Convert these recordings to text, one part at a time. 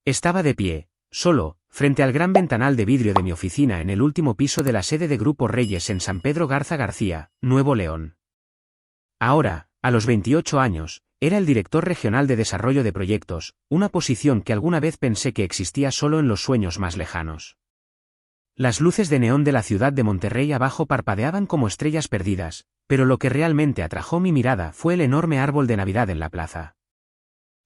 Estaba de pie, solo, frente al gran ventanal de vidrio de mi oficina en el último piso de la sede de Grupo Reyes en San Pedro Garza García, Nuevo León. Ahora, a los 28 años, era el director regional de desarrollo de proyectos, una posición que alguna vez pensé que existía solo en los sueños más lejanos. Las luces de neón de la ciudad de Monterrey abajo parpadeaban como estrellas perdidas, pero lo que realmente atrajo mi mirada fue el enorme árbol de Navidad en la plaza.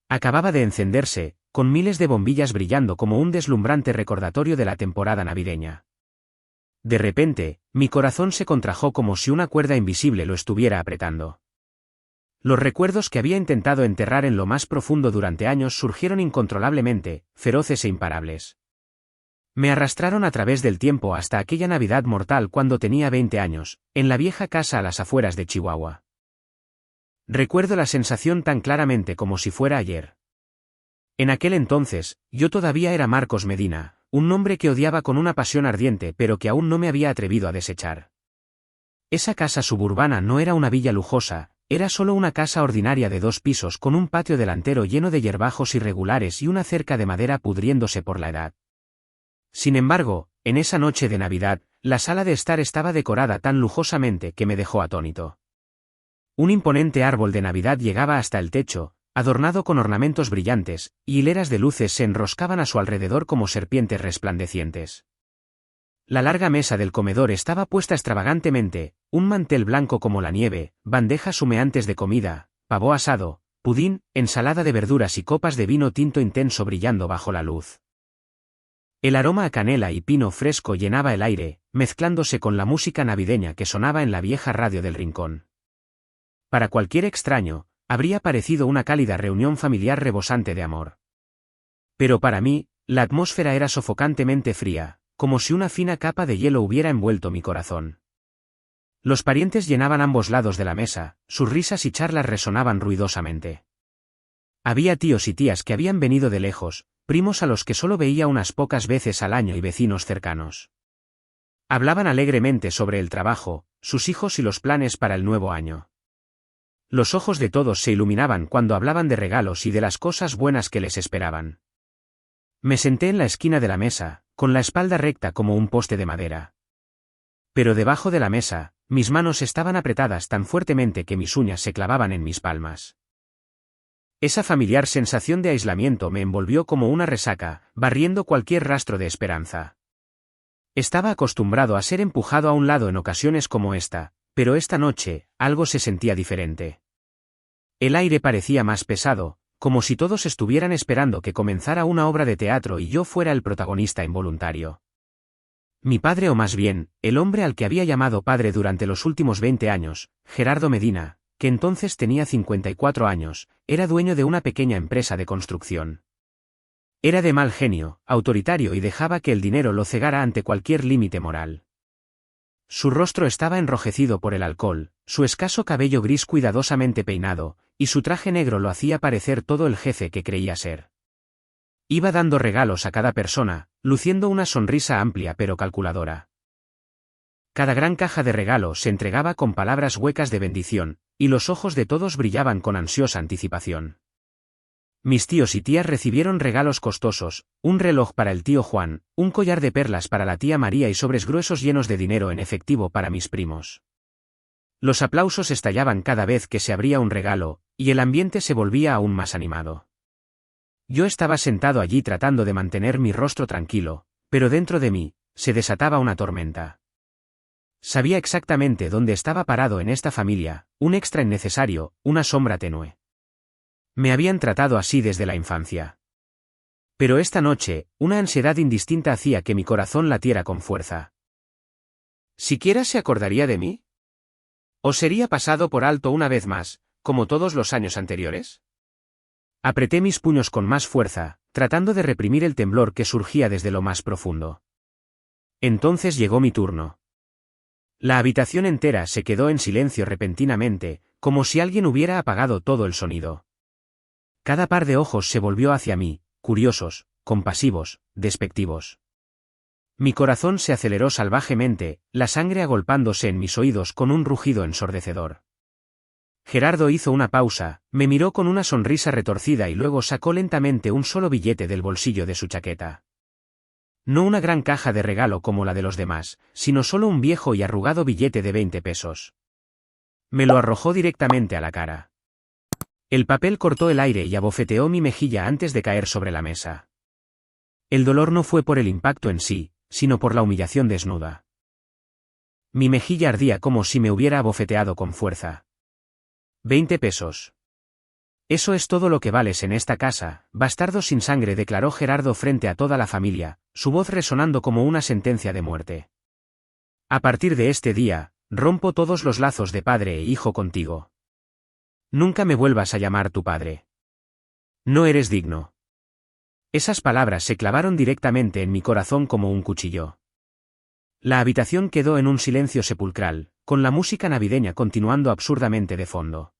Acababa de encenderse, con miles de bombillas brillando como un deslumbrante recordatorio de la temporada navideña. De repente, mi corazón se contrajo como si una cuerda invisible lo estuviera apretando. Los recuerdos que había intentado enterrar en lo más profundo durante años surgieron incontrolablemente, feroces e imparables. Me arrastraron a través del tiempo hasta aquella Navidad mortal cuando tenía 20 años, en la vieja casa a las afueras de Chihuahua. Recuerdo la sensación tan claramente como si fuera ayer. En aquel entonces, yo todavía era Marcos Medina, un nombre que odiaba con una pasión ardiente pero que aún no me había atrevido a desechar. Esa casa suburbana no era una villa lujosa, era solo una casa ordinaria de 2 pisos con un patio delantero lleno de hierbajos irregulares y una cerca de madera pudriéndose por la edad. Sin embargo, en esa noche de Navidad, la sala de estar estaba decorada tan lujosamente que me dejó atónito. Un imponente árbol de Navidad llegaba hasta el techo, adornado con ornamentos brillantes, y hileras de luces se enroscaban a su alrededor como serpientes resplandecientes. La larga mesa del comedor estaba puesta extravagantemente, un mantel blanco como la nieve, bandejas humeantes de comida, pavo asado, pudín, ensalada de verduras y copas de vino tinto intenso brillando bajo la luz. El aroma a canela y pino fresco llenaba el aire, mezclándose con la música navideña que sonaba en la vieja radio del rincón. Para cualquier extraño, habría parecido una cálida reunión familiar rebosante de amor. Pero para mí, la atmósfera era sofocantemente fría, como si una fina capa de hielo hubiera envuelto mi corazón. Los parientes llenaban ambos lados de la mesa, sus risas y charlas resonaban ruidosamente. Había tíos y tías que habían venido de lejos, primos a los que solo veía unas pocas veces al año y vecinos cercanos. Hablaban alegremente sobre el trabajo, sus hijos y los planes para el nuevo año. Los ojos de todos se iluminaban cuando hablaban de regalos y de las cosas buenas que les esperaban. Me senté en la esquina de la mesa, con la espalda recta como un poste de madera. Pero debajo de la mesa, mis manos estaban apretadas tan fuertemente que mis uñas se clavaban en mis palmas. Esa familiar sensación de aislamiento me envolvió como una resaca, barriendo cualquier rastro de esperanza. Estaba acostumbrado a ser empujado a un lado en ocasiones como esta, pero esta noche, algo se sentía diferente. El aire parecía más pesado, como si todos estuvieran esperando que comenzara una obra de teatro y yo fuera el protagonista involuntario. Mi padre, o más bien, el hombre al que había llamado padre durante los últimos 20 años, Gerardo Medina, que entonces tenía 54 años, era dueño de una pequeña empresa de construcción. Era de mal genio, autoritario y dejaba que el dinero lo cegara ante cualquier límite moral. Su rostro estaba enrojecido por el alcohol, su escaso cabello gris cuidadosamente peinado, y su traje negro lo hacía parecer todo el jefe que creía ser. Iba dando regalos a cada persona, luciendo una sonrisa amplia pero calculadora. Cada gran caja de regalos se entregaba con palabras huecas de bendición, y los ojos de todos brillaban con ansiosa anticipación. Mis tíos y tías recibieron regalos costosos, un reloj para el tío Juan, un collar de perlas para la tía María y sobres gruesos llenos de dinero en efectivo para mis primos. Los aplausos estallaban cada vez que se abría un regalo, y el ambiente se volvía aún más animado. Yo estaba sentado allí tratando de mantener mi rostro tranquilo, pero dentro de mí, se desataba una tormenta. Sabía exactamente dónde estaba parado en esta familia, un extra innecesario, una sombra tenue. Me habían tratado así desde la infancia. Pero esta noche, una ansiedad indistinta hacía que mi corazón latiera con fuerza. ¿Siquiera se acordaría de mí? ¿O sería pasado por alto una vez más, como todos los años anteriores? Apreté mis puños con más fuerza, tratando de reprimir el temblor que surgía desde lo más profundo. Entonces llegó mi turno. La habitación entera se quedó en silencio repentinamente, como si alguien hubiera apagado todo el sonido. Cada par de ojos se volvió hacia mí, curiosos, compasivos, despectivos. Mi corazón se aceleró salvajemente, la sangre agolpándose en mis oídos con un rugido ensordecedor. Gerardo hizo una pausa, me miró con una sonrisa retorcida y luego sacó lentamente un solo billete del bolsillo de su chaqueta. No una gran caja de regalo como la de los demás, sino solo un viejo y arrugado billete de 20 pesos. Me lo arrojó directamente a la cara. El papel cortó el aire y abofeteó mi mejilla antes de caer sobre la mesa. El dolor no fue por el impacto en sí, sino por la humillación desnuda. Mi mejilla ardía como si me hubiera abofeteado con fuerza. 20 pesos. Eso es todo lo que vales en esta casa, bastardo sin sangre, declaró Gerardo frente a toda la familia, su voz resonando como una sentencia de muerte. A partir de este día, rompo todos los lazos de padre e hijo contigo. Nunca me vuelvas a llamar tu padre. No eres digno. Esas palabras se clavaron directamente en mi corazón como un cuchillo. La habitación quedó en un silencio sepulcral, con la música navideña continuando absurdamente de fondo.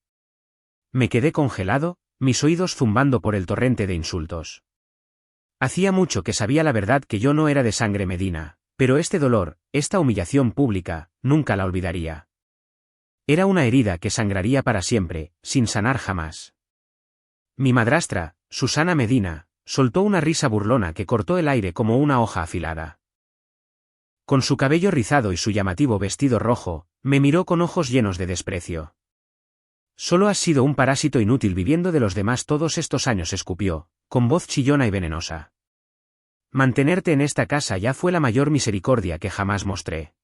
Me quedé congelado, mis oídos zumbando por el torrente de insultos. Hacía mucho que sabía la verdad, que yo no era de sangre Medina, pero este dolor, esta humillación pública, nunca la olvidaría. Era una herida que sangraría para siempre, sin sanar jamás. Mi madrastra, Susana Medina, soltó una risa burlona que cortó el aire como una hoja afilada. Con su cabello rizado y su llamativo vestido rojo, me miró con ojos llenos de desprecio. Solo has sido un parásito inútil viviendo de los demás todos estos años, escupió, con voz chillona y venenosa. Mantenerte en esta casa ya fue la mayor misericordia que jamás mostré.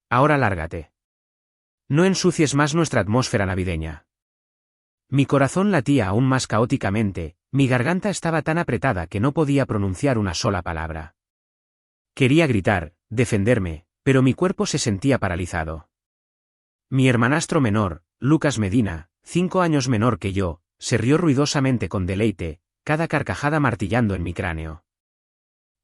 Ahora lárgate. No ensucies más nuestra atmósfera navideña. Mi corazón latía aún más caóticamente, mi garganta estaba tan apretada que no podía pronunciar una sola palabra. Quería gritar, defenderme, pero mi cuerpo se sentía paralizado. Mi hermanastro menor, Lucas Medina, 5 años menor que yo, se rió ruidosamente con deleite, cada carcajada martillando en mi cráneo.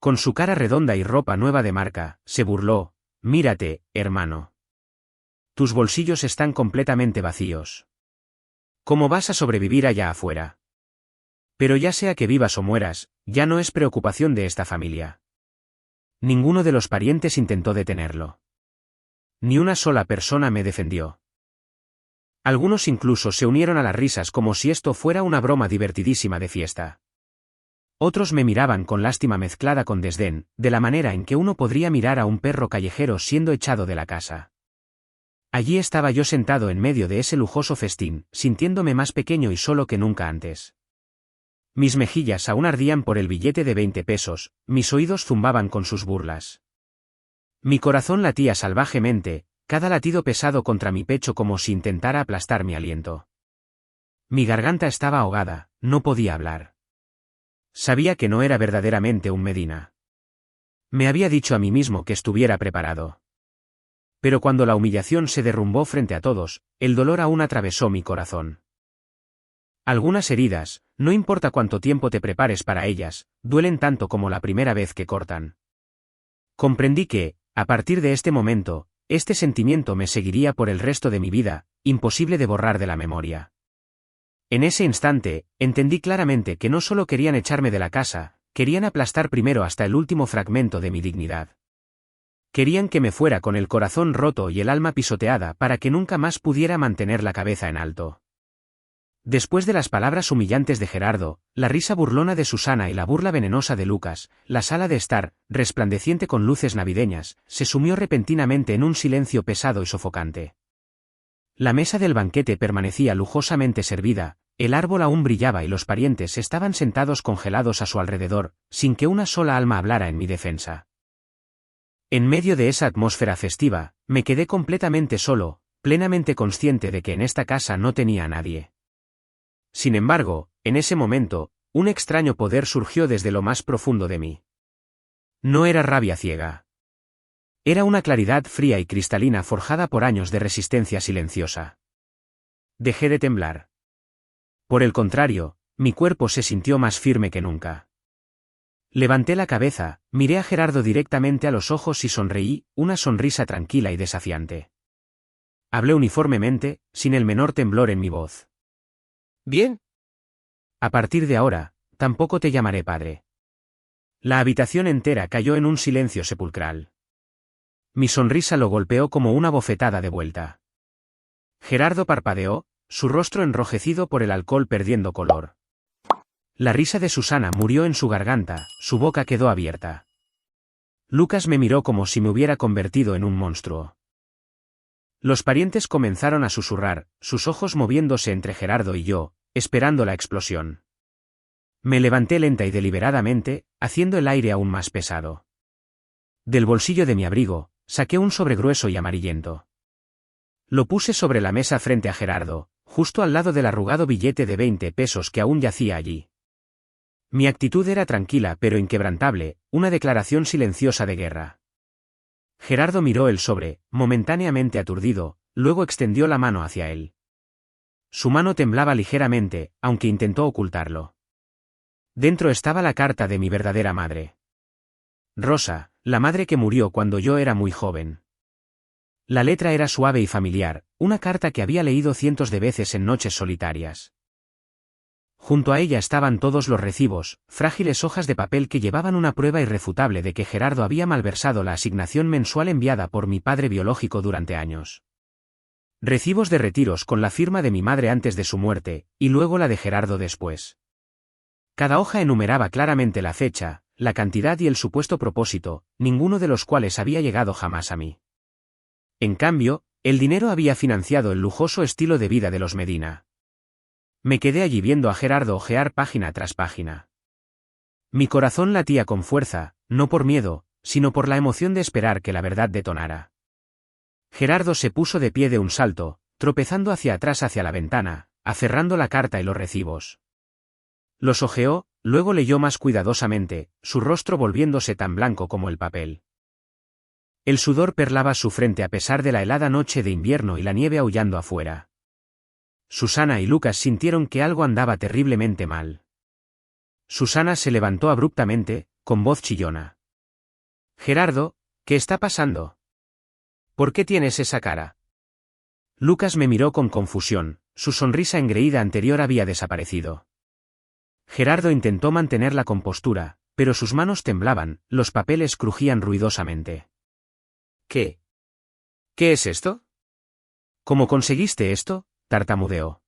Con su cara redonda y ropa nueva de marca, se burló: mírate, hermano. Tus bolsillos están completamente vacíos. ¿Cómo vas a sobrevivir allá afuera? Pero ya sea que vivas o mueras, ya no es preocupación de esta familia. Ninguno de los parientes intentó detenerlo. Ni una sola persona me defendió. Algunos incluso se unieron a las risas como si esto fuera una broma divertidísima de fiesta. Otros me miraban con lástima mezclada con desdén, de la manera en que uno podría mirar a un perro callejero siendo echado de la casa. Allí estaba yo sentado en medio de ese lujoso festín, sintiéndome más pequeño y solo que nunca antes. Mis mejillas aún ardían por el billete de 20 pesos, mis oídos zumbaban con sus burlas. Mi corazón latía salvajemente, cada latido pesado contra mi pecho como si intentara aplastar mi aliento. Mi garganta estaba ahogada, no podía hablar. Sabía que no era verdaderamente un Medina. Me había dicho a mí mismo que estuviera preparado. Pero cuando la humillación se derrumbó frente a todos, el dolor aún atravesó mi corazón. Algunas heridas, no importa cuánto tiempo te prepares para ellas, duelen tanto como la primera vez que cortan. Comprendí que, a partir de este momento, este sentimiento me seguiría por el resto de mi vida, imposible de borrar de la memoria. En ese instante, entendí claramente que no solo querían echarme de la casa, querían aplastar primero hasta el último fragmento de mi dignidad. Querían que me fuera con el corazón roto y el alma pisoteada para que nunca más pudiera mantener la cabeza en alto. Después de las palabras humillantes de Gerardo, la risa burlona de Susana y la burla venenosa de Lucas, la sala de estar, resplandeciente con luces navideñas, se sumió repentinamente en un silencio pesado y sofocante. La mesa del banquete permanecía lujosamente servida, el árbol aún brillaba y los parientes estaban sentados congelados a su alrededor, sin que una sola alma hablara en mi defensa. En medio de esa atmósfera festiva, me quedé completamente solo, plenamente consciente de que en esta casa no tenía a nadie. Sin embargo, en ese momento, un extraño poder surgió desde lo más profundo de mí. No era rabia ciega. Era una claridad fría y cristalina forjada por años de resistencia silenciosa. Dejé de temblar. Por el contrario, mi cuerpo se sintió más firme que nunca. Levanté la cabeza, miré a Gerardo directamente a los ojos y sonreí, una sonrisa tranquila y desafiante. Hablé uniformemente, sin el menor temblor en mi voz. Bien. A partir de ahora, tampoco te llamaré padre. La habitación entera cayó en un silencio sepulcral. Mi sonrisa lo golpeó como una bofetada de vuelta. Gerardo parpadeó, su rostro enrojecido por el alcohol perdiendo color. La risa de Susana murió en su garganta, su boca quedó abierta. Lucas me miró como si me hubiera convertido en un monstruo. Los parientes comenzaron a susurrar, sus ojos moviéndose entre Gerardo y yo, esperando la explosión. Me levanté lenta y deliberadamente, haciendo el aire aún más pesado. Del bolsillo de mi abrigo, saqué un sobre grueso y amarillento. Lo puse sobre la mesa frente a Gerardo, justo al lado del arrugado billete de 20 pesos que aún yacía allí. Mi actitud era tranquila pero inquebrantable, una declaración silenciosa de guerra. Gerardo miró el sobre, momentáneamente aturdido, luego extendió la mano hacia él. Su mano temblaba ligeramente, aunque intentó ocultarlo. Dentro estaba la carta de mi verdadera madre. Rosa, la madre que murió cuando yo era muy joven. La letra era suave y familiar, una carta que había leído cientos de veces en noches solitarias. Junto a ella estaban todos los recibos, frágiles hojas de papel que llevaban una prueba irrefutable de que Gerardo había malversado la asignación mensual enviada por mi padre biológico durante años. Recibos de retiros con la firma de mi madre antes de su muerte, y luego la de Gerardo después. Cada hoja enumeraba claramente la fecha, la cantidad y el supuesto propósito, ninguno de los cuales había llegado jamás a mí. En cambio, el dinero había financiado el lujoso estilo de vida de los Medina. Me quedé allí viendo a Gerardo ojear página tras página. Mi corazón latía con fuerza, no por miedo, sino por la emoción de esperar que la verdad detonara. Gerardo se puso de pie de un salto, tropezando hacia atrás hacia la ventana, aferrando la carta y los recibos. Los hojeó, luego leyó más cuidadosamente, su rostro volviéndose tan blanco como el papel. El sudor perlaba su frente a pesar de la helada noche de invierno y la nieve aullando afuera. Susana y Lucas sintieron que algo andaba terriblemente mal. Susana se levantó abruptamente, con voz chillona. «Gerardo, ¿qué está pasando? ¿Por qué tienes esa cara?» Lucas me miró con confusión, su sonrisa engreída anterior había desaparecido. Gerardo intentó mantener la compostura, pero sus manos temblaban, los papeles crujían ruidosamente. «¿Qué? ¿Qué es esto? ¿Cómo conseguiste esto?», tartamudeó.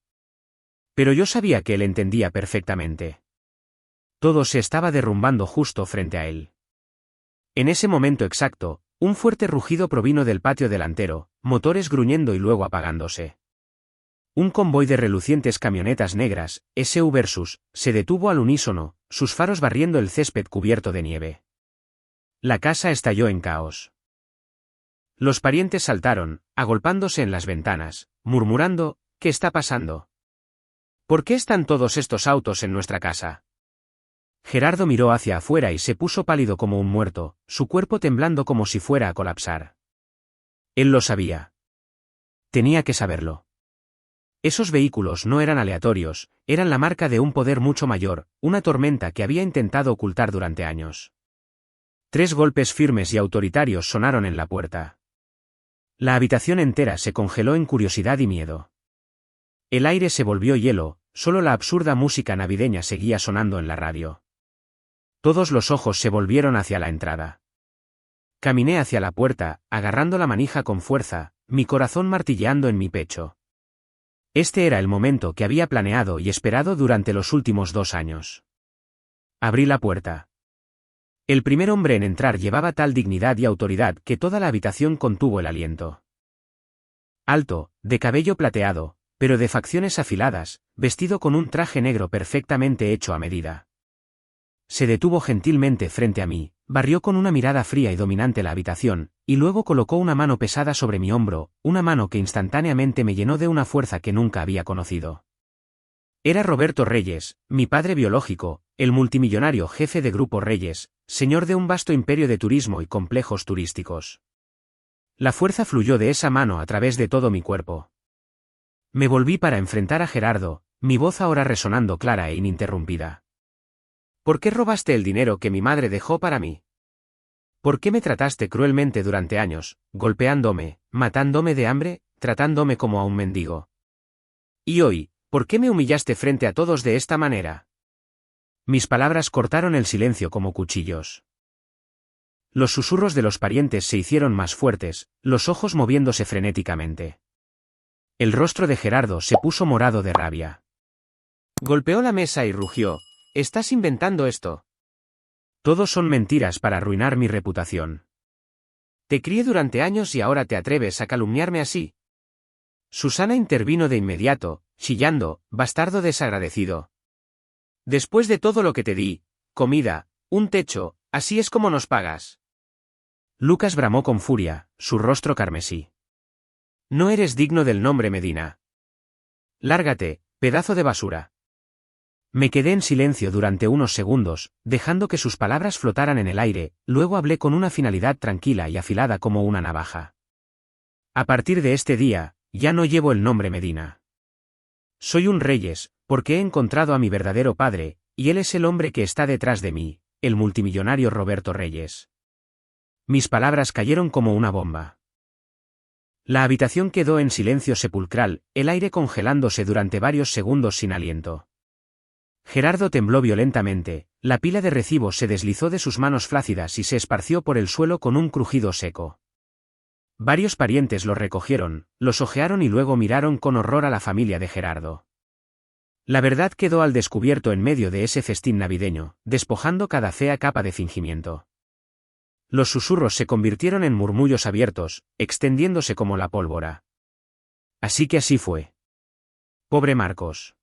Pero yo sabía que él entendía perfectamente. Todo se estaba derrumbando justo frente a él. En ese momento exacto, un fuerte rugido provino del patio delantero, motores gruñendo y luego apagándose. Un convoy de relucientes camionetas negras, SUV Versus, se detuvo al unísono, sus faros barriendo el césped cubierto de nieve. La casa estalló en caos. Los parientes saltaron, agolpándose en las ventanas, murmurando: «¿Qué está pasando? ¿Por qué están todos estos autos en nuestra casa?». Gerardo miró hacia afuera y se puso pálido como un muerto, su cuerpo temblando como si fuera a colapsar. Él lo sabía. Tenía que saberlo. Esos vehículos no eran aleatorios, eran la marca de un poder mucho mayor, una tormenta que había intentado ocultar durante años. 3 golpes firmes y autoritarios sonaron en la puerta. La habitación entera se congeló en curiosidad y miedo. El aire se volvió hielo, solo la absurda música navideña seguía sonando en la radio. Todos los ojos se volvieron hacia la entrada. Caminé hacia la puerta, agarrando la manija con fuerza, mi corazón martilleando en mi pecho. Este era el momento que había planeado y esperado durante los últimos 2 años. Abrí la puerta. El primer hombre en entrar llevaba tal dignidad y autoridad que toda la habitación contuvo el aliento. Alto, de cabello plateado, pero de facciones afiladas, vestido con un traje negro perfectamente hecho a medida. Se detuvo gentilmente frente a mí, barrió con una mirada fría y dominante la habitación, y luego colocó una mano pesada sobre mi hombro, una mano que instantáneamente me llenó de una fuerza que nunca había conocido. Era Roberto Reyes, mi padre biológico, el multimillonario jefe de Grupo Reyes, señor de un vasto imperio de turismo y complejos turísticos. La fuerza fluyó de esa mano a través de todo mi cuerpo. Me volví para enfrentar a Gerardo, mi voz ahora resonando clara e ininterrumpida. «¿Por qué robaste el dinero que mi madre dejó para mí? ¿Por qué me trataste cruelmente durante años, golpeándome, matándome de hambre, tratándome como a un mendigo? Y hoy, ¿por qué me humillaste frente a todos de esta manera?». Mis palabras cortaron el silencio como cuchillos. Los susurros de los parientes se hicieron más fuertes, los ojos moviéndose frenéticamente. El rostro de Gerardo se puso morado de rabia. Golpeó la mesa y rugió. «¿Estás inventando esto?» «Todos son mentiras para arruinar mi reputación. Te crié durante años y ahora te atreves a calumniarme así». Susana intervino de inmediato, chillando: «Bastardo desagradecido. Después de todo lo que te di, comida, un techo, así es como nos pagas». Lucas bramó con furia, su rostro carmesí. «No eres digno del nombre Medina. Lárgate, pedazo de basura». Me quedé en silencio durante unos segundos, dejando que sus palabras flotaran en el aire, luego hablé con una finalidad tranquila y afilada como una navaja. «A partir de este día, ya no llevo el nombre Medina. Soy un Reyes, porque he encontrado a mi verdadero padre, y él es el hombre que está detrás de mí, el multimillonario Roberto Reyes». Mis palabras cayeron como una bomba. La habitación quedó en silencio sepulcral, el aire congelándose durante varios segundos sin aliento. Gerardo tembló violentamente, la pila de recibos se deslizó de sus manos flácidas y se esparció por el suelo con un crujido seco. Varios parientes los recogieron, los hojearon y luego miraron con horror a la familia de Gerardo. La verdad quedó al descubierto en medio de ese festín navideño, despojando cada fea capa de fingimiento. Los susurros se convirtieron en murmullos abiertos, extendiéndose como la pólvora. Así que así fue. Pobre Marcos.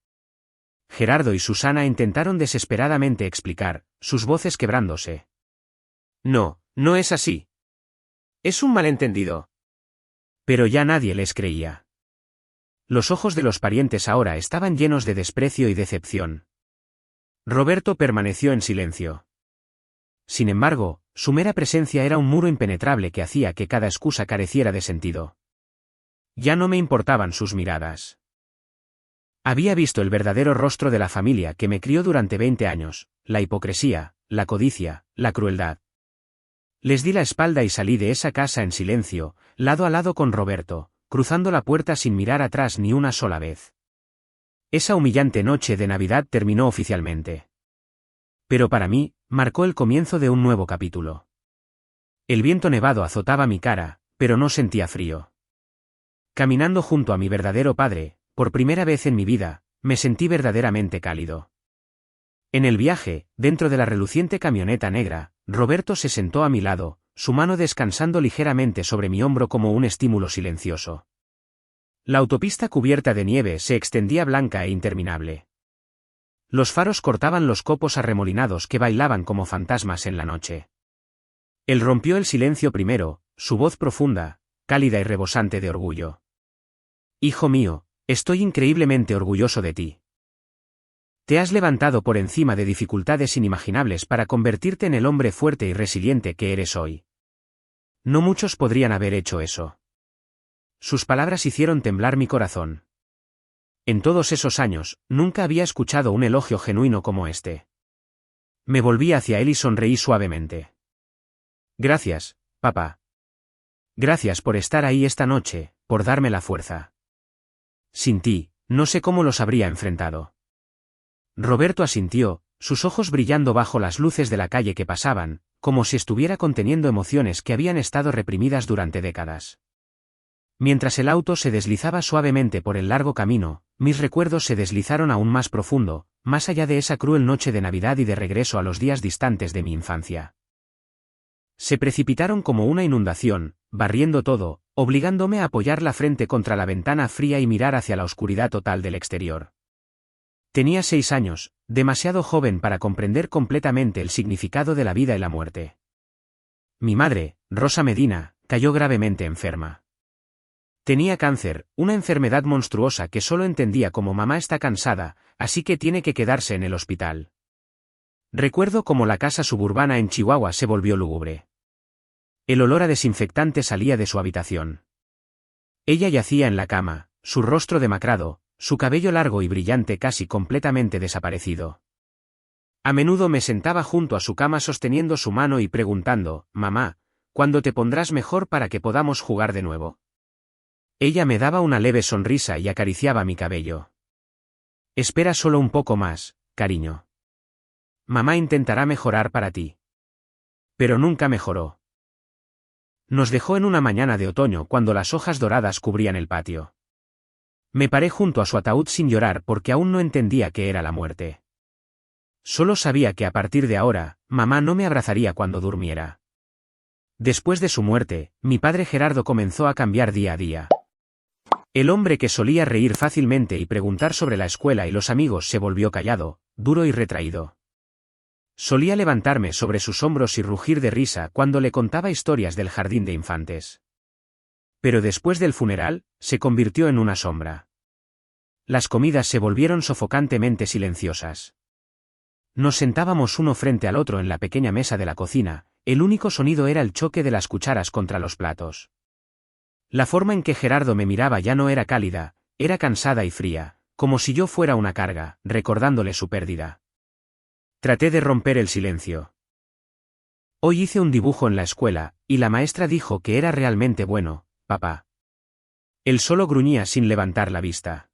Gerardo y Susana intentaron desesperadamente explicar, sus voces quebrándose. «No, no es así. Es un malentendido». Pero ya nadie les creía. Los ojos de los parientes ahora estaban llenos de desprecio y decepción. Roberto permaneció en silencio. Sin embargo, su mera presencia era un muro impenetrable que hacía que cada excusa careciera de sentido. Ya no me importaban sus miradas. Había visto el verdadero rostro de la familia que me crió durante 20 años, la hipocresía, la codicia, la crueldad. Les di la espalda y salí de esa casa en silencio, lado a lado con Roberto, cruzando la puerta sin mirar atrás ni una sola vez. Esa humillante noche de Navidad terminó oficialmente. Pero para mí, marcó el comienzo de un nuevo capítulo. El viento nevado azotaba mi cara, pero no sentía frío. Caminando junto a mi verdadero padre, por primera vez en mi vida, me sentí verdaderamente cálido. En el viaje, dentro de la reluciente camioneta negra, Roberto se sentó a mi lado, su mano descansando ligeramente sobre mi hombro como un estímulo silencioso. La autopista cubierta de nieve se extendía blanca e interminable. Los faros cortaban los copos arremolinados que bailaban como fantasmas en la noche. Él rompió el silencio primero, su voz profunda, cálida y rebosante de orgullo. «Hijo mío, estoy increíblemente orgulloso de ti. Te has levantado por encima de dificultades inimaginables para convertirte en el hombre fuerte y resiliente que eres hoy. No muchos podrían haber hecho eso». Sus palabras hicieron temblar mi corazón. En todos esos años, nunca había escuchado un elogio genuino como este. Me volví hacia él y sonreí suavemente. «Gracias, papá. Gracias por estar ahí esta noche, por darme la fuerza. Sin ti, no sé cómo los habría enfrentado». Roberto asintió, sus ojos brillando bajo las luces de la calle que pasaban, como si estuviera conteniendo emociones que habían estado reprimidas durante décadas. Mientras el auto se deslizaba suavemente por el largo camino, mis recuerdos se deslizaron aún más profundo, más allá de esa cruel noche de Navidad y de regreso a los días distantes de mi infancia. Se precipitaron como una inundación, barriendo todo, obligándome a apoyar la frente contra la ventana fría y mirar hacia la oscuridad total del exterior. Tenía 6 años, demasiado joven para comprender completamente el significado de la vida y la muerte. Mi madre, Rosa Medina, cayó gravemente enferma. Tenía cáncer, una enfermedad monstruosa que solo entendía como mamá está cansada, así que tiene que quedarse en el hospital. Recuerdo cómo la casa suburbana en Chihuahua se volvió lúgubre. El olor a desinfectante salía de su habitación. Ella yacía en la cama, su rostro demacrado, su cabello largo y brillante casi completamente desaparecido. A menudo me sentaba junto a su cama sosteniendo su mano y preguntando: «Mamá, ¿cuándo te pondrás mejor para que podamos jugar de nuevo?». Ella me daba una leve sonrisa y acariciaba mi cabello. «Espera solo un poco más, cariño. Mamá intentará mejorar para ti». Pero nunca mejoró. Nos dejó en una mañana de otoño cuando las hojas doradas cubrían el patio. Me paré junto a su ataúd sin llorar porque aún no entendía qué era la muerte. Solo sabía que a partir de ahora, mamá no me abrazaría cuando durmiera. Después de su muerte, mi padre Gerardo comenzó a cambiar día a día. El hombre que solía reír fácilmente y preguntar sobre la escuela y los amigos se volvió callado, duro y retraído. Solía levantarme sobre sus hombros y rugir de risa cuando le contaba historias del jardín de infantes. Pero después del funeral, se convirtió en una sombra. Las comidas se volvieron sofocantemente silenciosas. Nos sentábamos uno frente al otro en la pequeña mesa de la cocina, el único sonido era el choque de las cucharas contra los platos. La forma en que Gerardo me miraba ya no era cálida, era cansada y fría, como si yo fuera una carga, recordándole su pérdida. Traté de romper el silencio. Hoy hice un dibujo en la escuela, y la maestra dijo que era realmente bueno, papá. Él solo gruñía sin levantar la vista.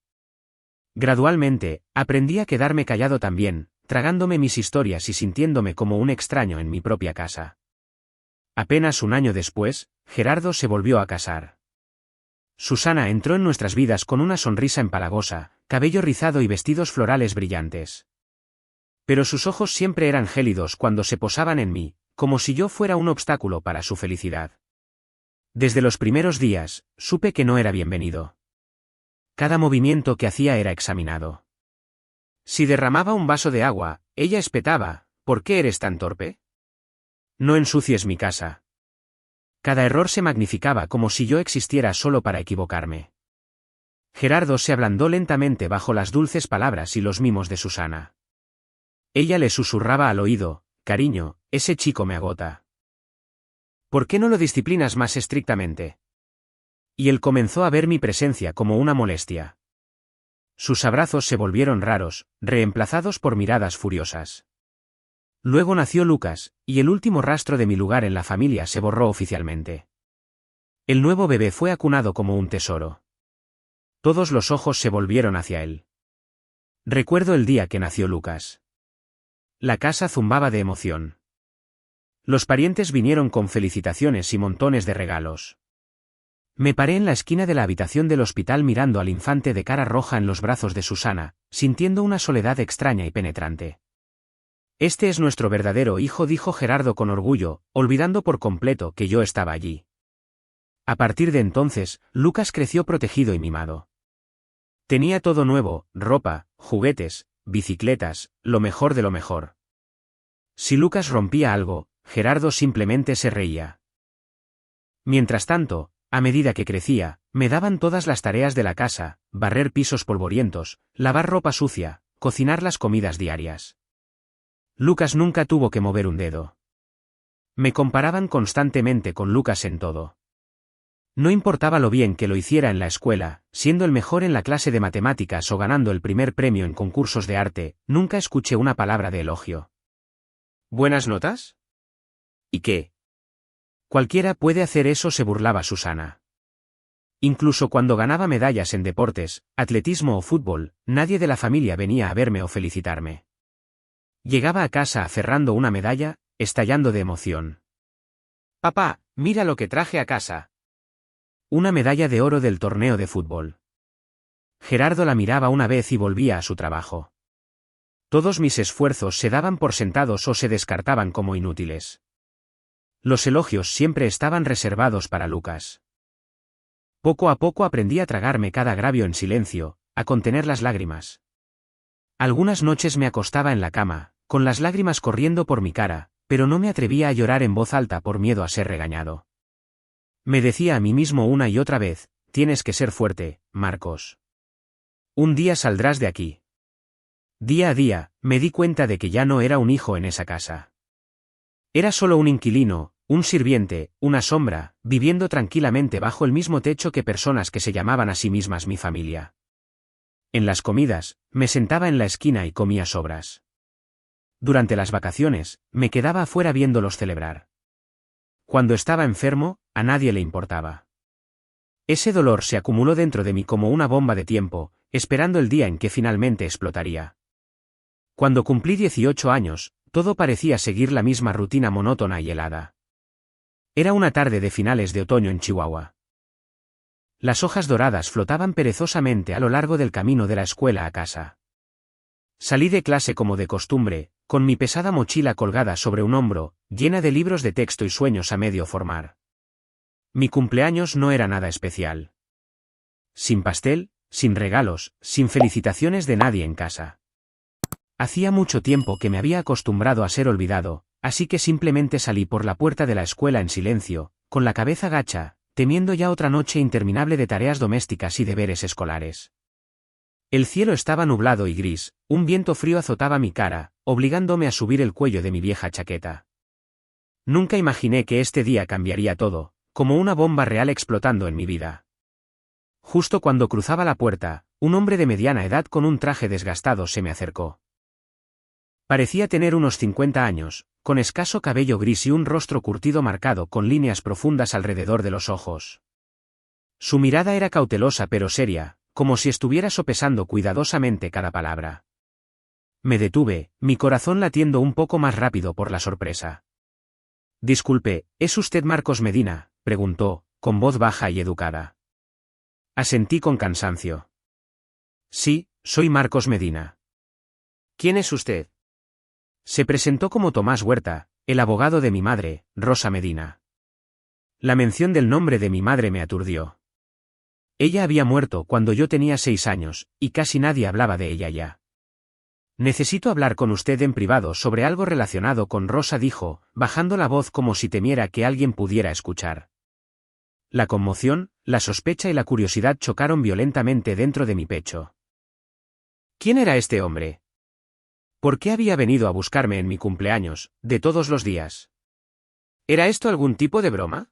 Gradualmente, aprendí a quedarme callado también, tragándome mis historias y sintiéndome como un extraño en mi propia casa. Apenas un año después, Gerardo se volvió a casar. Susana entró en nuestras vidas con una sonrisa empalagosa, cabello rizado y vestidos florales brillantes. Pero sus ojos siempre eran gélidos cuando se posaban en mí, como si yo fuera un obstáculo para su felicidad. Desde los primeros días, supe que no era bienvenido. Cada movimiento que hacía era examinado. Si derramaba un vaso de agua, ella espetaba, ¿por qué eres tan torpe? No ensucies mi casa. Cada error se magnificaba como si yo existiera solo para equivocarme. Gerardo se ablandó lentamente bajo las dulces palabras y los mimos de Susana. Ella le susurraba al oído, cariño, ese chico me agota. ¿Por qué no lo disciplinas más estrictamente? Y él comenzó a ver mi presencia como una molestia. Sus abrazos se volvieron raros, reemplazados por miradas furiosas. Luego nació Lucas, y el último rastro de mi lugar en la familia se borró oficialmente. El nuevo bebé fue acunado como un tesoro. Todos los ojos se volvieron hacia él. Recuerdo el día que nació Lucas. La casa zumbaba de emoción. Los parientes vinieron con felicitaciones y montones de regalos. Me paré en la esquina de la habitación del hospital mirando al infante de cara roja en los brazos de Susana, sintiendo una soledad extraña y penetrante. Este es nuestro verdadero hijo, dijo Gerardo con orgullo, olvidando por completo que yo estaba allí. A partir de entonces, Lucas creció protegido y mimado. Tenía todo nuevo, ropa, juguetes, bicicletas, lo mejor de lo mejor. Si Lucas rompía algo, Gerardo simplemente se reía. Mientras tanto, a medida que crecía, me daban todas las tareas de la casa, barrer pisos polvorientos, lavar ropa sucia, cocinar las comidas diarias. Lucas nunca tuvo que mover un dedo. Me comparaban constantemente con Lucas en todo. No importaba lo bien que lo hiciera en la escuela, siendo el mejor en la clase de matemáticas o ganando el primer premio en concursos de arte, nunca escuché una palabra de elogio. ¿Buenas notas? ¿Y qué? Cualquiera puede hacer eso, se burlaba Susana. Incluso cuando ganaba medallas en deportes, atletismo o fútbol, nadie de la familia venía a verme o felicitarme. Llegaba a casa aferrando una medalla, estallando de emoción. Papá, mira lo que traje a casa. Una medalla de oro del torneo de fútbol. Gerardo la miraba una vez y volvía a su trabajo. Todos mis esfuerzos se daban por sentados o se descartaban como inútiles. Los elogios siempre estaban reservados para Lucas. Poco a poco aprendí a tragarme cada agravio en silencio, a contener las lágrimas. Algunas noches me acostaba en la cama, con las lágrimas corriendo por mi cara, pero no me atrevía a llorar en voz alta por miedo a ser regañado. Me decía a mí mismo una y otra vez, tienes que ser fuerte, Marcos. Un día saldrás de aquí. Día a día, me di cuenta de que ya no era un hijo en esa casa. Era solo un inquilino, un sirviente, una sombra, viviendo tranquilamente bajo el mismo techo que personas que se llamaban a sí mismas mi familia. En las comidas, me sentaba en la esquina y comía sobras. Durante las vacaciones, me quedaba afuera viéndolos celebrar. Cuando estaba enfermo, a nadie le importaba. Ese dolor se acumuló dentro de mí como una bomba de tiempo, esperando el día en que finalmente explotaría. Cuando cumplí 18 años, todo parecía seguir la misma rutina monótona y helada. Era una tarde de finales de otoño en Chihuahua. Las hojas doradas flotaban perezosamente a lo largo del camino de la escuela a casa. Salí de clase como de costumbre, con mi pesada mochila colgada sobre un hombro, llena de libros de texto y sueños a medio formar. Mi cumpleaños no era nada especial. Sin pastel, sin regalos, sin felicitaciones de nadie en casa. Hacía mucho tiempo que me había acostumbrado a ser olvidado, así que simplemente salí por la puerta de la escuela en silencio, con la cabeza gacha, temiendo ya otra noche interminable de tareas domésticas y deberes escolares. El cielo estaba nublado y gris, un viento frío azotaba mi cara, obligándome a subir el cuello de mi vieja chaqueta. Nunca imaginé que este día cambiaría todo, como una bomba real explotando en mi vida. Justo cuando cruzaba la puerta, un hombre de mediana edad con un traje desgastado se me acercó. Parecía tener unos 50 años, con escaso cabello gris y un rostro curtido marcado con líneas profundas alrededor de los ojos. Su mirada era cautelosa pero seria, como si estuviera sopesando cuidadosamente cada palabra. Me detuve, mi corazón latiendo un poco más rápido por la sorpresa. «Disculpe, ¿es usted Marcos Medina?», preguntó, con voz baja y educada. Asentí con cansancio. «Sí, soy Marcos Medina». «¿Quién es usted?». Se presentó como Tomás Huerta, el abogado de mi madre, Rosa Medina. La mención del nombre de mi madre me aturdió. Ella había muerto cuando yo tenía 6 años, y casi nadie hablaba de ella ya. «Necesito hablar con usted en privado sobre algo relacionado con Rosa», dijo, bajando la voz como si temiera que alguien pudiera escuchar. La conmoción, la sospecha y la curiosidad chocaron violentamente dentro de mi pecho. ¿Quién era este hombre? ¿Por qué había venido a buscarme en mi cumpleaños, de todos los días? ¿Era esto algún tipo de broma?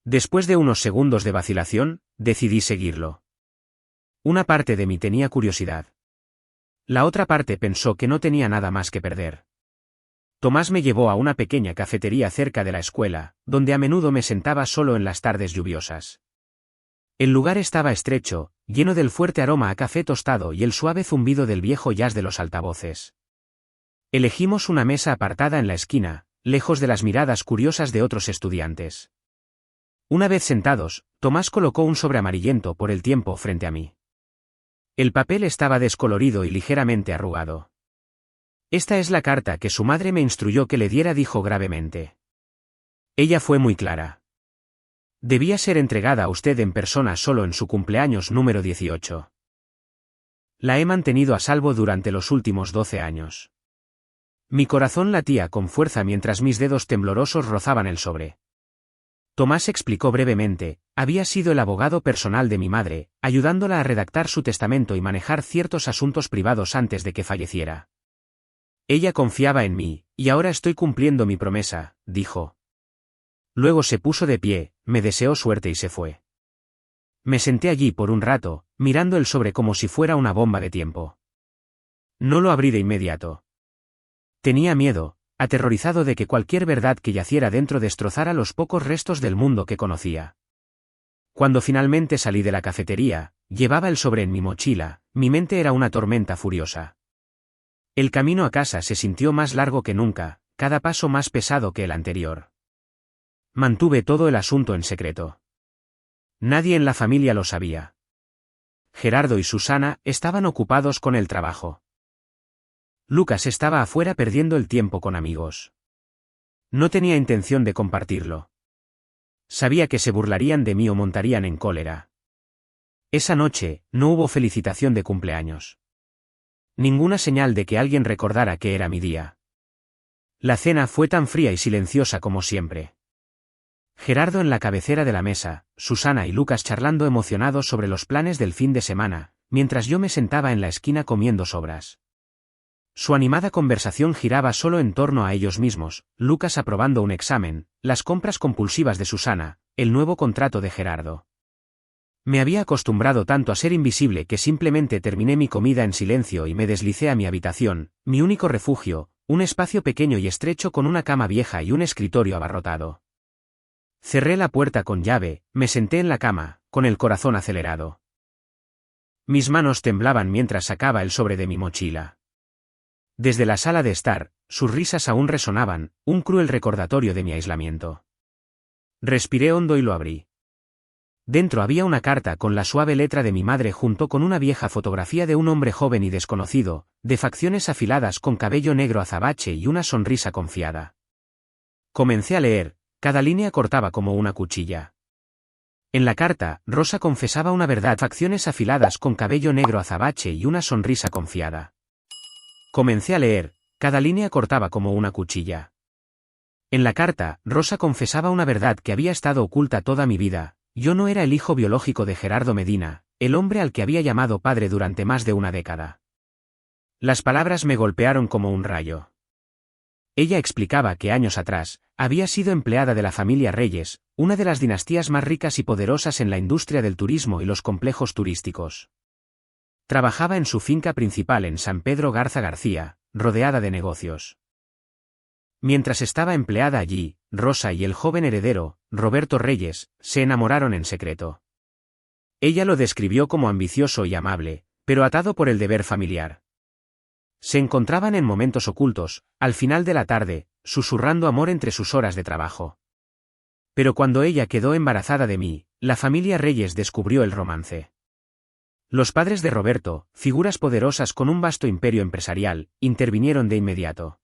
Después de unos segundos de vacilación, decidí seguirlo. Una parte de mí tenía curiosidad. La otra parte pensó que no tenía nada más que perder. Tomás me llevó a una pequeña cafetería cerca de la escuela, donde a menudo me sentaba solo en las tardes lluviosas. El lugar estaba estrecho, lleno del fuerte aroma a café tostado y el suave zumbido del viejo jazz de los altavoces. Elegimos una mesa apartada en la esquina, lejos de las miradas curiosas de otros estudiantes. Una vez sentados, Tomás colocó un sobre amarillento por el tiempo frente a mí. El papel estaba descolorido y ligeramente arrugado. «Esta es la carta que su madre me instruyó que le diera», dijo gravemente. Ella fue muy clara. Debía ser entregada a usted en persona solo en su cumpleaños número 18. La he mantenido a salvo durante los últimos 12 años. Mi corazón latía con fuerza mientras mis dedos temblorosos rozaban el sobre. Tomás explicó brevemente, había sido el abogado personal de mi madre, ayudándola a redactar su testamento y manejar ciertos asuntos privados antes de que falleciera. Ella confiaba en mí, y ahora estoy cumpliendo mi promesa, dijo. Luego se puso de pie, me deseó suerte y se fue. Me senté allí por un rato, mirando el sobre como si fuera una bomba de tiempo. No lo abrí de inmediato. Tenía miedo, aterrorizado de que cualquier verdad que yaciera dentro destrozara los pocos restos del mundo que conocía. Cuando finalmente salí de la cafetería, llevaba el sobre en mi mochila, mi mente era una tormenta furiosa. El camino a casa se sintió más largo que nunca, cada paso más pesado que el anterior. Mantuve todo el asunto en secreto. Nadie en la familia lo sabía. Gerardo y Susana estaban ocupados con el trabajo. Lucas estaba afuera perdiendo el tiempo con amigos. No tenía intención de compartirlo. Sabía que se burlarían de mí o montarían en cólera. Esa noche, no hubo felicitación de cumpleaños. Ninguna señal de que alguien recordara que era mi día. La cena fue tan fría y silenciosa como siempre. Gerardo en la cabecera de la mesa, Susana y Lucas charlando emocionados sobre los planes del fin de semana, mientras yo me sentaba en la esquina comiendo sobras. Su animada conversación giraba solo en torno a ellos mismos, Lucas aprobando un examen, las compras compulsivas de Susana, el nuevo contrato de Gerardo. Me había acostumbrado tanto a ser invisible que simplemente terminé mi comida en silencio y me deslicé a mi habitación, mi único refugio, un espacio pequeño y estrecho con una cama vieja y un escritorio abarrotado. Cerré la puerta con llave, me senté en la cama, con el corazón acelerado. Mis manos temblaban mientras sacaba el sobre de mi mochila. Desde la sala de estar, sus risas aún resonaban, un cruel recordatorio de mi aislamiento. Respiré hondo y lo abrí. Dentro había una carta con la suave letra de mi madre junto con una vieja fotografía de un hombre joven y desconocido, de facciones afiladas con cabello negro azabache y una sonrisa confiada. Comencé a leer, cada línea cortaba como una cuchilla. En la carta, Rosa confesaba una verdad: facciones afiladas con cabello negro azabache y una sonrisa confiada. Comencé a leer, cada línea cortaba como una cuchilla. En la carta, Rosa confesaba una verdad que había estado oculta toda mi vida: yo no era el hijo biológico de Gerardo Medina, el hombre al que había llamado padre durante más de una década. Las palabras me golpearon como un rayo. Ella explicaba que años atrás, había sido empleada de la familia Reyes, una de las dinastías más ricas y poderosas en la industria del turismo y los complejos turísticos. Trabajaba en su finca principal en San Pedro Garza García, rodeada de negocios. Mientras estaba empleada allí, Rosa y el joven heredero, Roberto Reyes, se enamoraron en secreto. Ella lo describió como ambicioso y amable, pero atado por el deber familiar. Se encontraban en momentos ocultos, al final de la tarde, susurrando amor entre sus horas de trabajo. Pero cuando ella quedó embarazada de mí, la familia Reyes descubrió el romance. Los padres de Roberto, figuras poderosas con un vasto imperio empresarial, intervinieron de inmediato.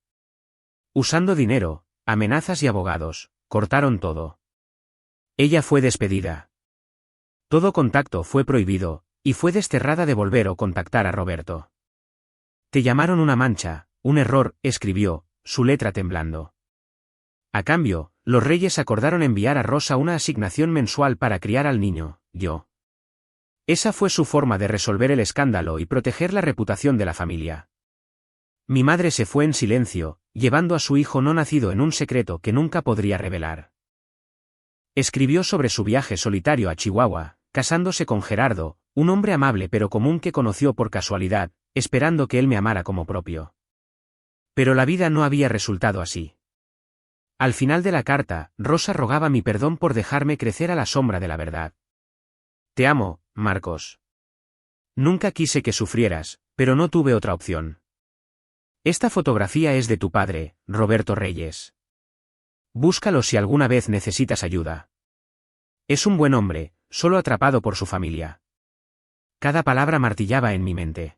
Usando dinero, amenazas y abogados, cortaron todo. Ella fue despedida. Todo contacto fue prohibido, y fue desterrada de volver o contactar a Roberto. Te llamaron una mancha, un error, escribió, su letra temblando. A cambio, los Reyes acordaron enviar a Rosa una asignación mensual para criar al niño, yo. Esa fue su forma de resolver el escándalo y proteger la reputación de la familia. Mi madre se fue en silencio, llevando a su hijo no nacido en un secreto que nunca podría revelar. Escribió sobre su viaje solitario a Chihuahua, casándose con Gerardo, un hombre amable pero común que conoció por casualidad, esperando que él me amara como propio. Pero la vida no había resultado así. Al final de la carta, Rosa rogaba mi perdón por dejarme crecer a la sombra de la verdad. Te amo, Marcos. Nunca quise que sufrieras, pero no tuve otra opción. Esta fotografía es de tu padre, Roberto Reyes. Búscalo si alguna vez necesitas ayuda. Es un buen hombre, solo atrapado por su familia. Cada palabra martillaba en mi mente.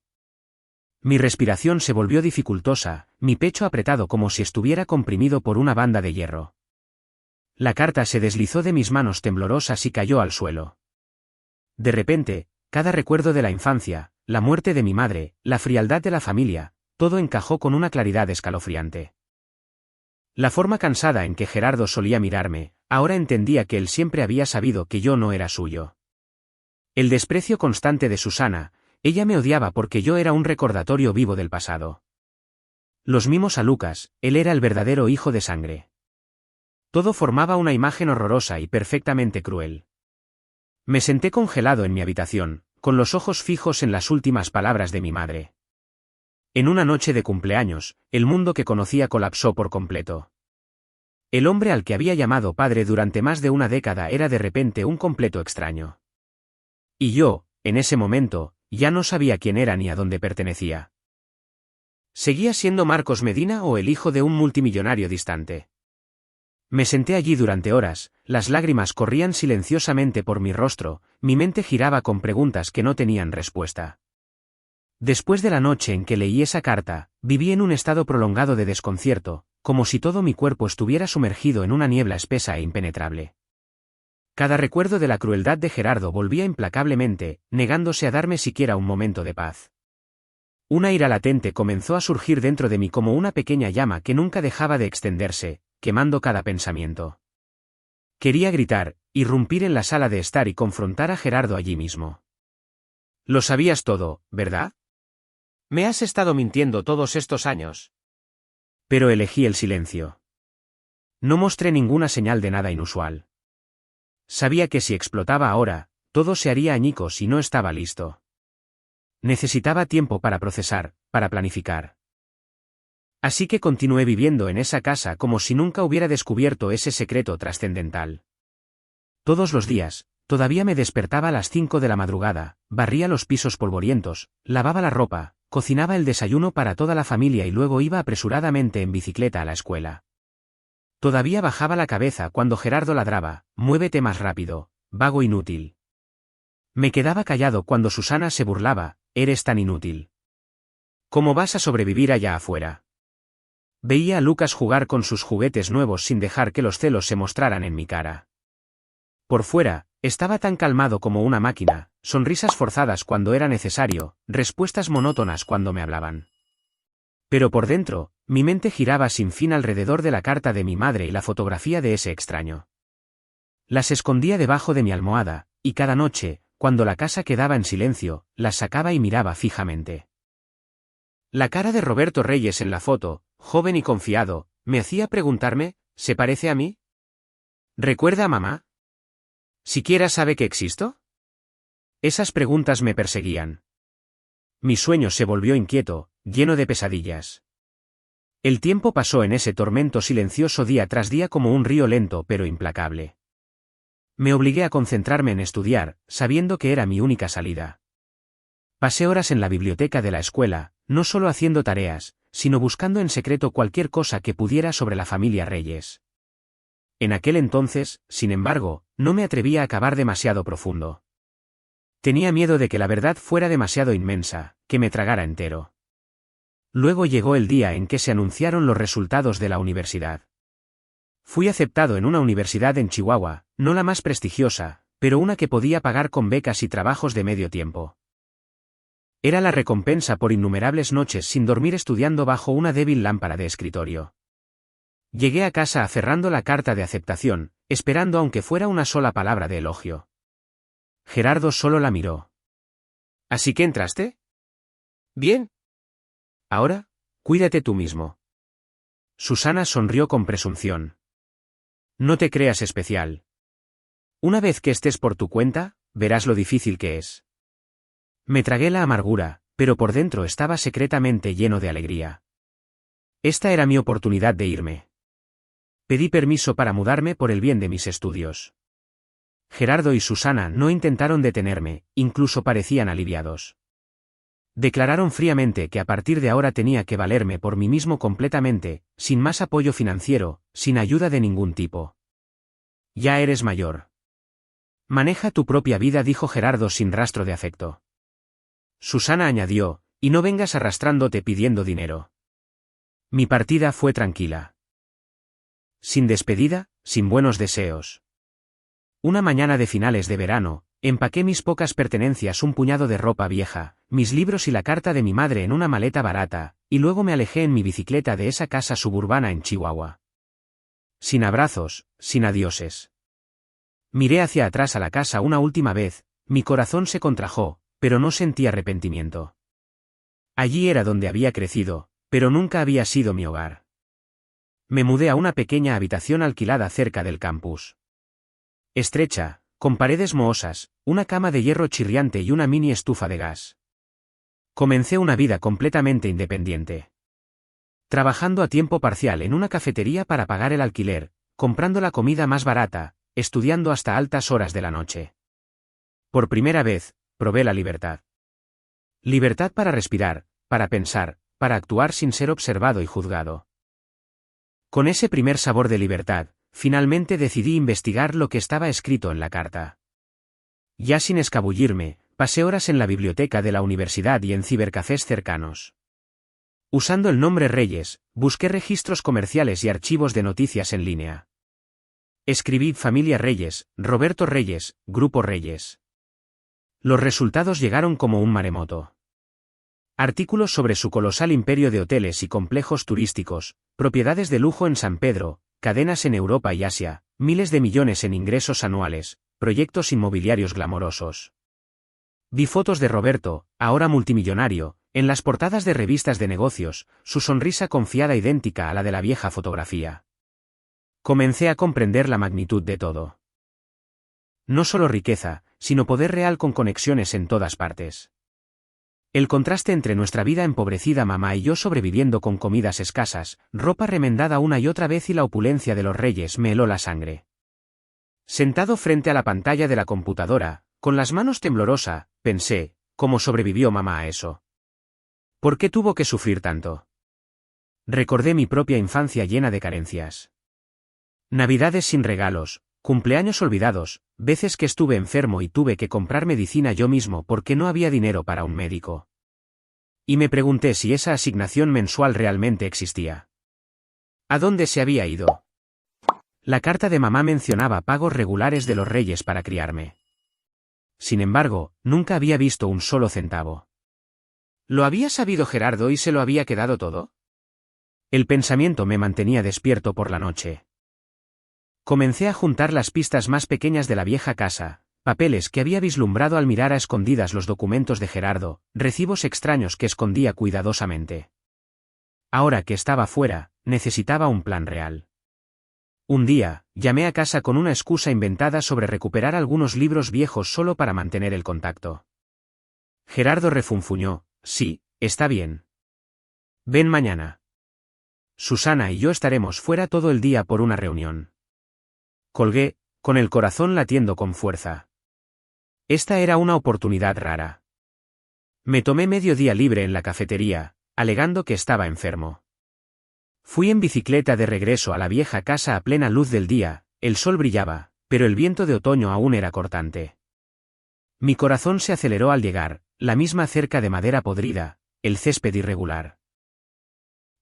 Mi respiración se volvió dificultosa, mi pecho apretado como si estuviera comprimido por una banda de hierro. La carta se deslizó de mis manos temblorosas y cayó al suelo. De repente, cada recuerdo de la infancia, la muerte de mi madre, la frialdad de la familia, todo encajó con una claridad escalofriante. La forma cansada en que Gerardo solía mirarme, ahora entendía que él siempre había sabido que yo no era suyo. El desprecio constante de Susana, ella me odiaba porque yo era un recordatorio vivo del pasado. Los mimos a Lucas, él era el verdadero hijo de sangre. Todo formaba una imagen horrorosa y perfectamente cruel. Me senté congelado en mi habitación, con los ojos fijos en las últimas palabras de mi madre. En una noche de cumpleaños, el mundo que conocía colapsó por completo. El hombre al que había llamado padre durante más de una década era de repente un completo extraño. Y yo, en ese momento, ya no sabía quién era ni a dónde pertenecía. ¿Seguía siendo Marcos Medina o el hijo de un multimillonario distante? Me senté allí durante horas, las lágrimas corrían silenciosamente por mi rostro, mi mente giraba con preguntas que no tenían respuesta. Después de la noche en que leí esa carta, viví en un estado prolongado de desconcierto, como si todo mi cuerpo estuviera sumergido en una niebla espesa e impenetrable. Cada recuerdo de la crueldad de Gerardo volvía implacablemente, negándose a darme siquiera un momento de paz. Una ira latente comenzó a surgir dentro de mí como una pequeña llama que nunca dejaba de extenderse, quemando cada pensamiento. Quería gritar, irrumpir en la sala de estar y confrontar a Gerardo allí mismo. Lo sabías todo, ¿verdad? Me has estado mintiendo todos estos años. Pero elegí el silencio. No mostré ninguna señal de nada inusual. Sabía que si explotaba ahora, todo se haría añicos y no estaba listo. Necesitaba tiempo para procesar, para planificar. Así que continué viviendo en esa casa como si nunca hubiera descubierto ese secreto trascendental. Todos los días, todavía me despertaba a las 5 de la madrugada, barría los pisos polvorientos, lavaba la ropa, cocinaba el desayuno para toda la familia y luego iba apresuradamente en bicicleta a la escuela. Todavía bajaba la cabeza cuando Gerardo ladraba, «Muévete más rápido», vago inútil. Me quedaba callado cuando Susana se burlaba, eres tan inútil. ¿Cómo vas a sobrevivir allá afuera? Veía a Lucas jugar con sus juguetes nuevos sin dejar que los celos se mostraran en mi cara. Por fuera, estaba tan calmado como una máquina, sonrisas forzadas cuando era necesario, respuestas monótonas cuando me hablaban. Pero por dentro, mi mente giraba sin fin alrededor de la carta de mi madre y la fotografía de ese extraño. Las escondía debajo de mi almohada, y cada noche, cuando la casa quedaba en silencio, las sacaba y miraba fijamente. La cara de Roberto Reyes en la foto, joven y confiado, me hacía preguntarme, ¿se parece a mí? ¿Recuerda a mamá? ¿Siquiera sabe que existo? Esas preguntas me perseguían. Mi sueño se volvió inquieto, lleno de pesadillas. El tiempo pasó en ese tormento silencioso día tras día como un río lento pero implacable. Me obligué a concentrarme en estudiar, sabiendo que era mi única salida. Pasé horas en la biblioteca de la escuela, no solo haciendo tareas, sino buscando en secreto cualquier cosa que pudiera sobre la familia Reyes. En aquel entonces, sin embargo, no me atrevía a cavar demasiado profundo. Tenía miedo de que la verdad fuera demasiado inmensa, que me tragara entero. Luego llegó el día en que se anunciaron los resultados de la universidad. Fui aceptado en una universidad en Chihuahua, no la más prestigiosa, pero una que podía pagar con becas y trabajos de medio tiempo. Era la recompensa por innumerables noches sin dormir estudiando bajo una débil lámpara de escritorio. Llegué a casa aferrando la carta de aceptación, esperando aunque fuera una sola palabra de elogio. Gerardo solo la miró. ¿Así que entraste? Bien. Ahora, cuídate tú mismo. Susana sonrió con presunción. No te creas especial. Una vez que estés por tu cuenta, verás lo difícil que es. Me tragué la amargura, pero por dentro estaba secretamente lleno de alegría. Esta era mi oportunidad de irme. Pedí permiso para mudarme por el bien de mis estudios. Gerardo y Susana no intentaron detenerme, incluso parecían aliviados. Declararon fríamente que a partir de ahora tenía que valerme por mí mismo completamente, sin más apoyo financiero, sin ayuda de ningún tipo. Ya eres mayor. Maneja tu propia vida, dijo Gerardo sin rastro de afecto. Susana añadió, y no vengas arrastrándote pidiendo dinero. Mi partida fue tranquila. Sin despedida, sin buenos deseos. Una mañana de finales de verano, empaqué mis pocas pertenencias, un puñado de ropa vieja, mis libros y la carta de mi madre en una maleta barata, y luego me alejé en mi bicicleta de esa casa suburbana en Chihuahua. Sin abrazos, sin adioses. Miré hacia atrás a la casa una última vez, mi corazón se contrajo, pero no sentí arrepentimiento. Allí era donde había crecido, pero nunca había sido mi hogar. Me mudé a una pequeña habitación alquilada cerca del campus. Estrecha, con paredes mohosas, una cama de hierro chirriante y una mini estufa de gas. Comencé una vida completamente independiente. Trabajando a tiempo parcial en una cafetería para pagar el alquiler, comprando la comida más barata, estudiando hasta altas horas de la noche. Por primera vez, probé la libertad. Libertad para respirar, para pensar, para actuar sin ser observado y juzgado. Con ese primer sabor de libertad, finalmente decidí investigar lo que estaba escrito en la carta. Ya sin escabullirme, pasé horas en la biblioteca de la universidad y en cibercafés cercanos. Usando el nombre Reyes, busqué registros comerciales y archivos de noticias en línea. Escribí Familia Reyes, Roberto Reyes, Grupo Reyes. Los resultados llegaron como un maremoto. Artículos sobre su colosal imperio de hoteles y complejos turísticos, propiedades de lujo en San Pedro, cadenas en Europa y Asia, miles de millones en ingresos anuales, proyectos inmobiliarios glamorosos. Vi fotos de Roberto, ahora multimillonario, en las portadas de revistas de negocios, su sonrisa confiada idéntica a la de la vieja fotografía. Comencé a comprender la magnitud de todo. No solo riqueza, sino poder real con conexiones en todas partes. El contraste entre nuestra vida empobrecida mamá y yo sobreviviendo con comidas escasas, ropa remendada una y otra vez y la opulencia de los Reyes me heló la sangre. Sentado frente a la pantalla de la computadora, con las manos temblorosa, pensé, ¿cómo sobrevivió mamá a eso? ¿Por qué tuvo que sufrir tanto? Recordé mi propia infancia llena de carencias. Navidades sin regalos, Cumpleaños olvidados, veces que estuve enfermo y tuve que comprar medicina yo mismo porque no había dinero para un médico. Y me pregunté si esa asignación mensual realmente existía. ¿A dónde se había ido? La carta de mamá mencionaba pagos regulares de los reyes para criarme. Sin embargo, nunca había visto un solo centavo. ¿Lo había sabido Gerardo y se lo había quedado todo? El pensamiento me mantenía despierto por la noche. Comencé a juntar las pistas más pequeñas de la vieja casa, papeles que había vislumbrado al mirar a escondidas los documentos de Gerardo, recibos extraños que escondía cuidadosamente. Ahora que estaba fuera, necesitaba un plan real. Un día, llamé a casa con una excusa inventada sobre recuperar algunos libros viejos solo para mantener el contacto. Gerardo refunfuñó: sí, está bien. Ven mañana. Susana y yo estaremos fuera todo el día por una reunión. Colgué, con el corazón latiendo con fuerza. Esta era una oportunidad rara. Me tomé medio día libre en la cafetería, alegando que estaba enfermo. Fui en bicicleta de regreso a la vieja casa a plena luz del día, el sol brillaba, pero el viento de otoño aún era cortante. Mi corazón se aceleró al llegar, la misma cerca de madera podrida, el césped irregular.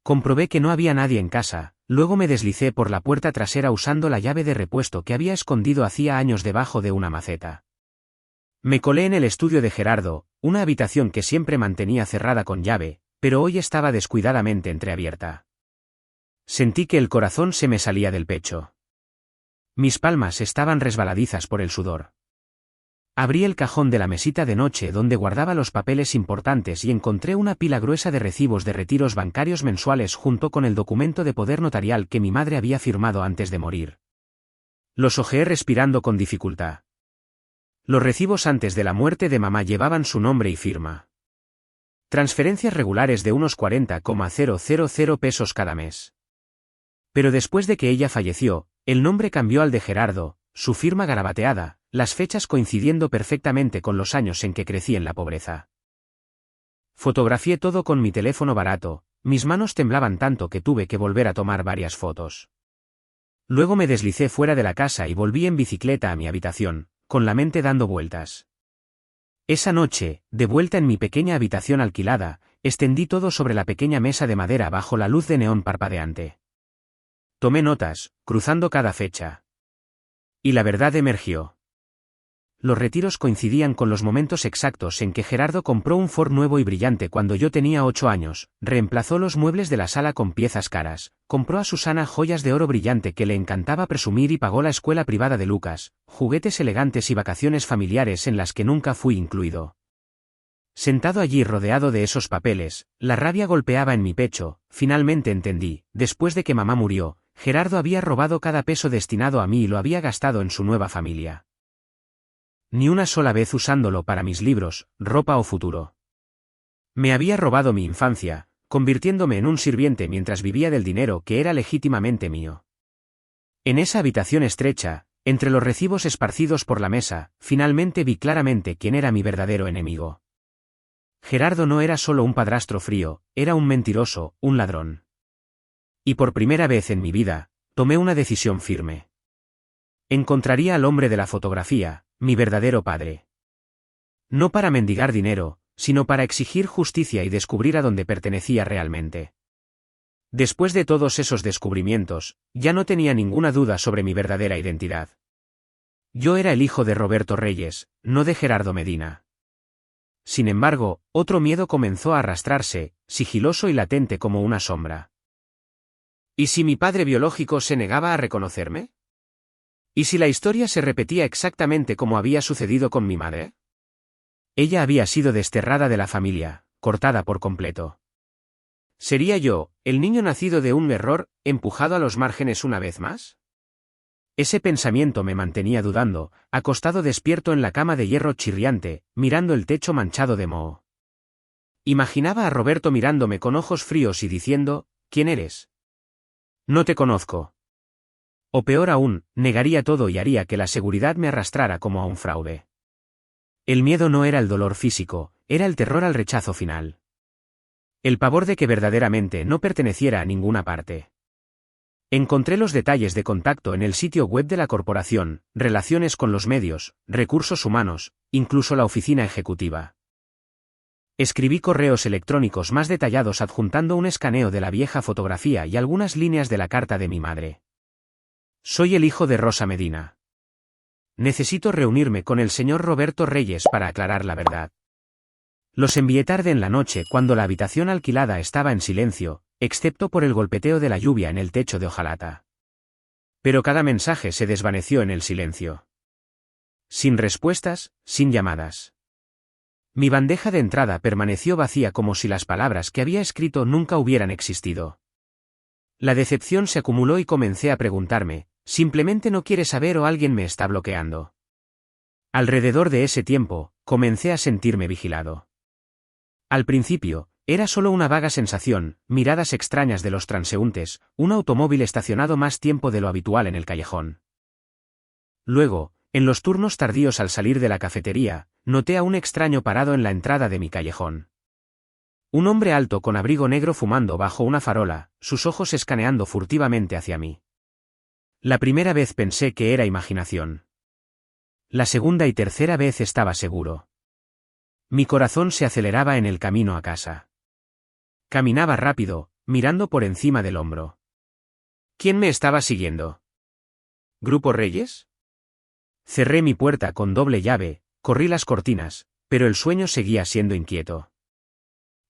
Comprobé que no había nadie en casa, luego me deslicé por la puerta trasera usando la llave de repuesto que había escondido hacía años debajo de una maceta. Me colé en el estudio de Gerardo, una habitación que siempre mantenía cerrada con llave, pero hoy estaba descuidadamente entreabierta. Sentí que el corazón se me salía del pecho. Mis palmas estaban resbaladizas por el sudor. Abrí el cajón de la mesita de noche donde guardaba los papeles importantes y encontré una pila gruesa de recibos de retiros bancarios mensuales junto con el documento de poder notarial que mi madre había firmado antes de morir. Los hojeé respirando con dificultad. Los recibos antes de la muerte de mamá llevaban su nombre y firma. Transferencias regulares de unos 40,000 pesos cada mes. Pero después de que ella falleció, el nombre cambió al de Gerardo, su firma garabateada, las fechas coincidiendo perfectamente con los años en que crecí en la pobreza. Fotografié todo con mi teléfono barato, mis manos temblaban tanto que tuve que volver a tomar varias fotos. Luego me deslicé fuera de la casa y volví en bicicleta a mi habitación, con la mente dando vueltas. Esa noche, de vuelta en mi pequeña habitación alquilada, extendí todo sobre la pequeña mesa de madera bajo la luz de neón parpadeante. Tomé notas, cruzando cada fecha. Y la verdad emergió. Los retiros coincidían con los momentos exactos en que Gerardo compró un Ford nuevo y brillante cuando yo tenía 8 años, reemplazó los muebles de la sala con piezas caras, compró a Susana joyas de oro brillante que le encantaba presumir y pagó la escuela privada de Lucas, juguetes elegantes y vacaciones familiares en las que nunca fui incluido. Sentado allí rodeado de esos papeles, la rabia golpeaba en mi pecho. Finalmente entendí, después de que mamá murió, Gerardo había robado cada peso destinado a mí y lo había gastado en su nueva familia. Ni una sola vez usándolo para mis libros, ropa o futuro. Me había robado mi infancia, convirtiéndome en un sirviente mientras vivía del dinero que era legítimamente mío. En esa habitación estrecha, entre los recibos esparcidos por la mesa, finalmente vi claramente quién era mi verdadero enemigo. Gerardo no era solo un padrastro frío, era un mentiroso, un ladrón. Y por primera vez en mi vida, tomé una decisión firme. Encontraría al hombre de la fotografía, mi verdadero padre. No para mendigar dinero, sino para exigir justicia y descubrir a dónde pertenecía realmente. Después de todos esos descubrimientos, ya no tenía ninguna duda sobre mi verdadera identidad. Yo era el hijo de Roberto Reyes, no de Gerardo Medina. Sin embargo, otro miedo comenzó a arrastrarse, sigiloso y latente como una sombra. ¿Y si mi padre biológico se negaba a reconocerme? ¿Y si la historia se repetía exactamente como había sucedido con mi madre? Ella había sido desterrada de la familia, cortada por completo. ¿Sería yo, el niño nacido de un error, empujado a los márgenes una vez más? Ese pensamiento me mantenía dudando, acostado despierto en la cama de hierro chirriante, mirando el techo manchado de moho. Imaginaba a Roberto mirándome con ojos fríos y diciendo: ¿quién eres? No te conozco. O peor aún, negaría todo y haría que la seguridad me arrastrara como a un fraude. El miedo no era el dolor físico, era el terror al rechazo final. El pavor de que verdaderamente no perteneciera a ninguna parte. Encontré los detalles de contacto en el sitio web de la corporación, relaciones con los medios, recursos humanos, incluso la oficina ejecutiva. Escribí correos electrónicos más detallados adjuntando un escaneo de la vieja fotografía y algunas líneas de la carta de mi madre. Soy el hijo de Rosa Medina. Necesito reunirme con el señor Roberto Reyes para aclarar la verdad. Los envié tarde en la noche cuando la habitación alquilada estaba en silencio, excepto por el golpeteo de la lluvia en el techo de hojalata. Pero cada mensaje se desvaneció en el silencio. Sin respuestas, sin llamadas. Mi bandeja de entrada permaneció vacía como si las palabras que había escrito nunca hubieran existido. La decepción se acumuló y comencé a preguntarme, ¿simplemente no quiere saber o alguien me está bloqueando? Alrededor de ese tiempo, comencé a sentirme vigilado. Al principio, era solo una vaga sensación, miradas extrañas de los transeúntes, un automóvil estacionado más tiempo de lo habitual en el callejón. Luego, en los turnos tardíos al salir de la cafetería, noté a un extraño parado en la entrada de mi callejón. Un hombre alto con abrigo negro fumando bajo una farola, sus ojos escaneando furtivamente hacia mí. La primera vez pensé que era imaginación. La segunda y tercera vez estaba seguro. Mi corazón se aceleraba en el camino a casa. Caminaba rápido, mirando por encima del hombro. ¿Quién me estaba siguiendo? ¿Grupo Reyes? Cerré mi puerta con doble llave, corrí las cortinas, pero el sueño seguía siendo inquieto.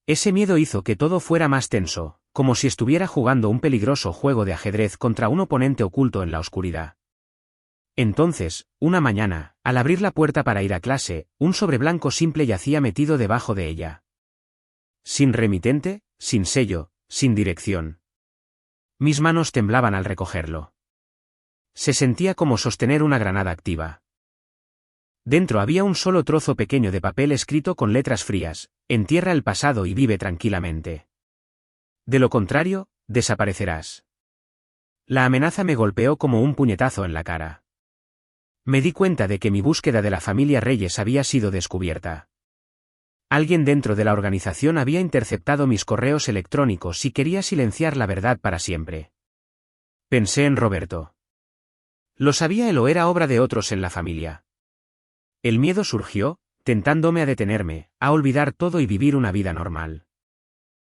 Ese miedo hizo que todo fuera más tenso, como si estuviera jugando un peligroso juego de ajedrez contra un oponente oculto en la oscuridad. Entonces, una mañana, al abrir la puerta para ir a clase, un sobre blanco simple yacía metido debajo de ella. Sin remitente, sin sello, sin dirección. Mis manos temblaban al recogerlo. Se sentía como sostener una granada activa. Dentro había un solo trozo pequeño de papel escrito con letras frías: entierra el pasado y vive tranquilamente. De lo contrario, desaparecerás. La amenaza me golpeó como un puñetazo en la cara. Me di cuenta de que mi búsqueda de la familia Reyes había sido descubierta. Alguien dentro de la organización había interceptado mis correos electrónicos y quería silenciar la verdad para siempre. Pensé en Roberto. Lo sabía él o era obra de otros en la familia. El miedo surgió, tentándome a detenerme, a olvidar todo y vivir una vida normal.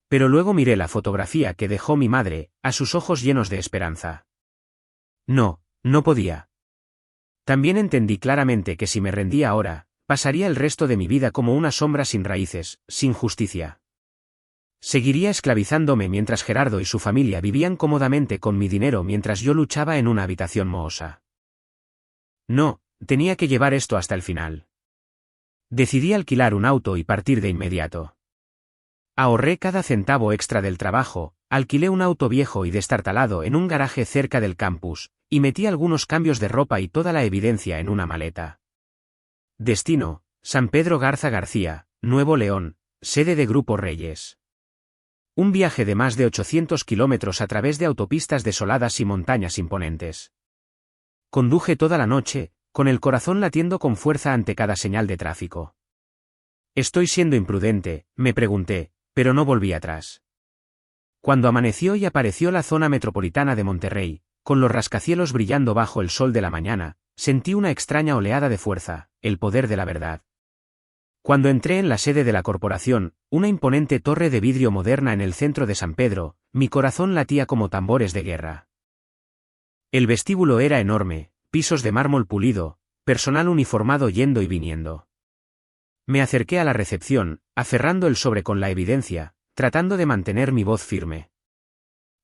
Pero luego miré la fotografía que dejó mi madre, a sus ojos llenos de esperanza. No, no podía. También entendí claramente que si me rendía ahora, pasaría el resto de mi vida como una sombra sin raíces, sin justicia. Seguiría esclavizándome mientras Gerardo y su familia vivían cómodamente con mi dinero mientras yo luchaba en una habitación mohosa. No, tenía que llevar esto hasta el final. Decidí alquilar un auto y partir de inmediato. Ahorré cada centavo extra del trabajo, alquilé un auto viejo y destartalado en un garaje cerca del campus, y metí algunos cambios de ropa y toda la evidencia en una maleta. Destino: San Pedro Garza García, Nuevo León, sede de Grupo Reyes. Un viaje de más de 800 kilómetros a través de autopistas desoladas y montañas imponentes. Conduje toda la noche, con el corazón latiendo con fuerza ante cada señal de tráfico. ¿Estoy siendo imprudente?, me pregunté, pero no volví atrás. Cuando amaneció y apareció la zona metropolitana de Monterrey, con los rascacielos brillando bajo el sol de la mañana, sentí una extraña oleada de fuerza, el poder de la verdad. Cuando entré en la sede de la corporación, una imponente torre de vidrio moderna en el centro de San Pedro, mi corazón latía como tambores de guerra. El vestíbulo era enorme, pisos de mármol pulido, personal uniformado yendo y viniendo. Me acerqué a la recepción, aferrando el sobre con la evidencia, tratando de mantener mi voz firme.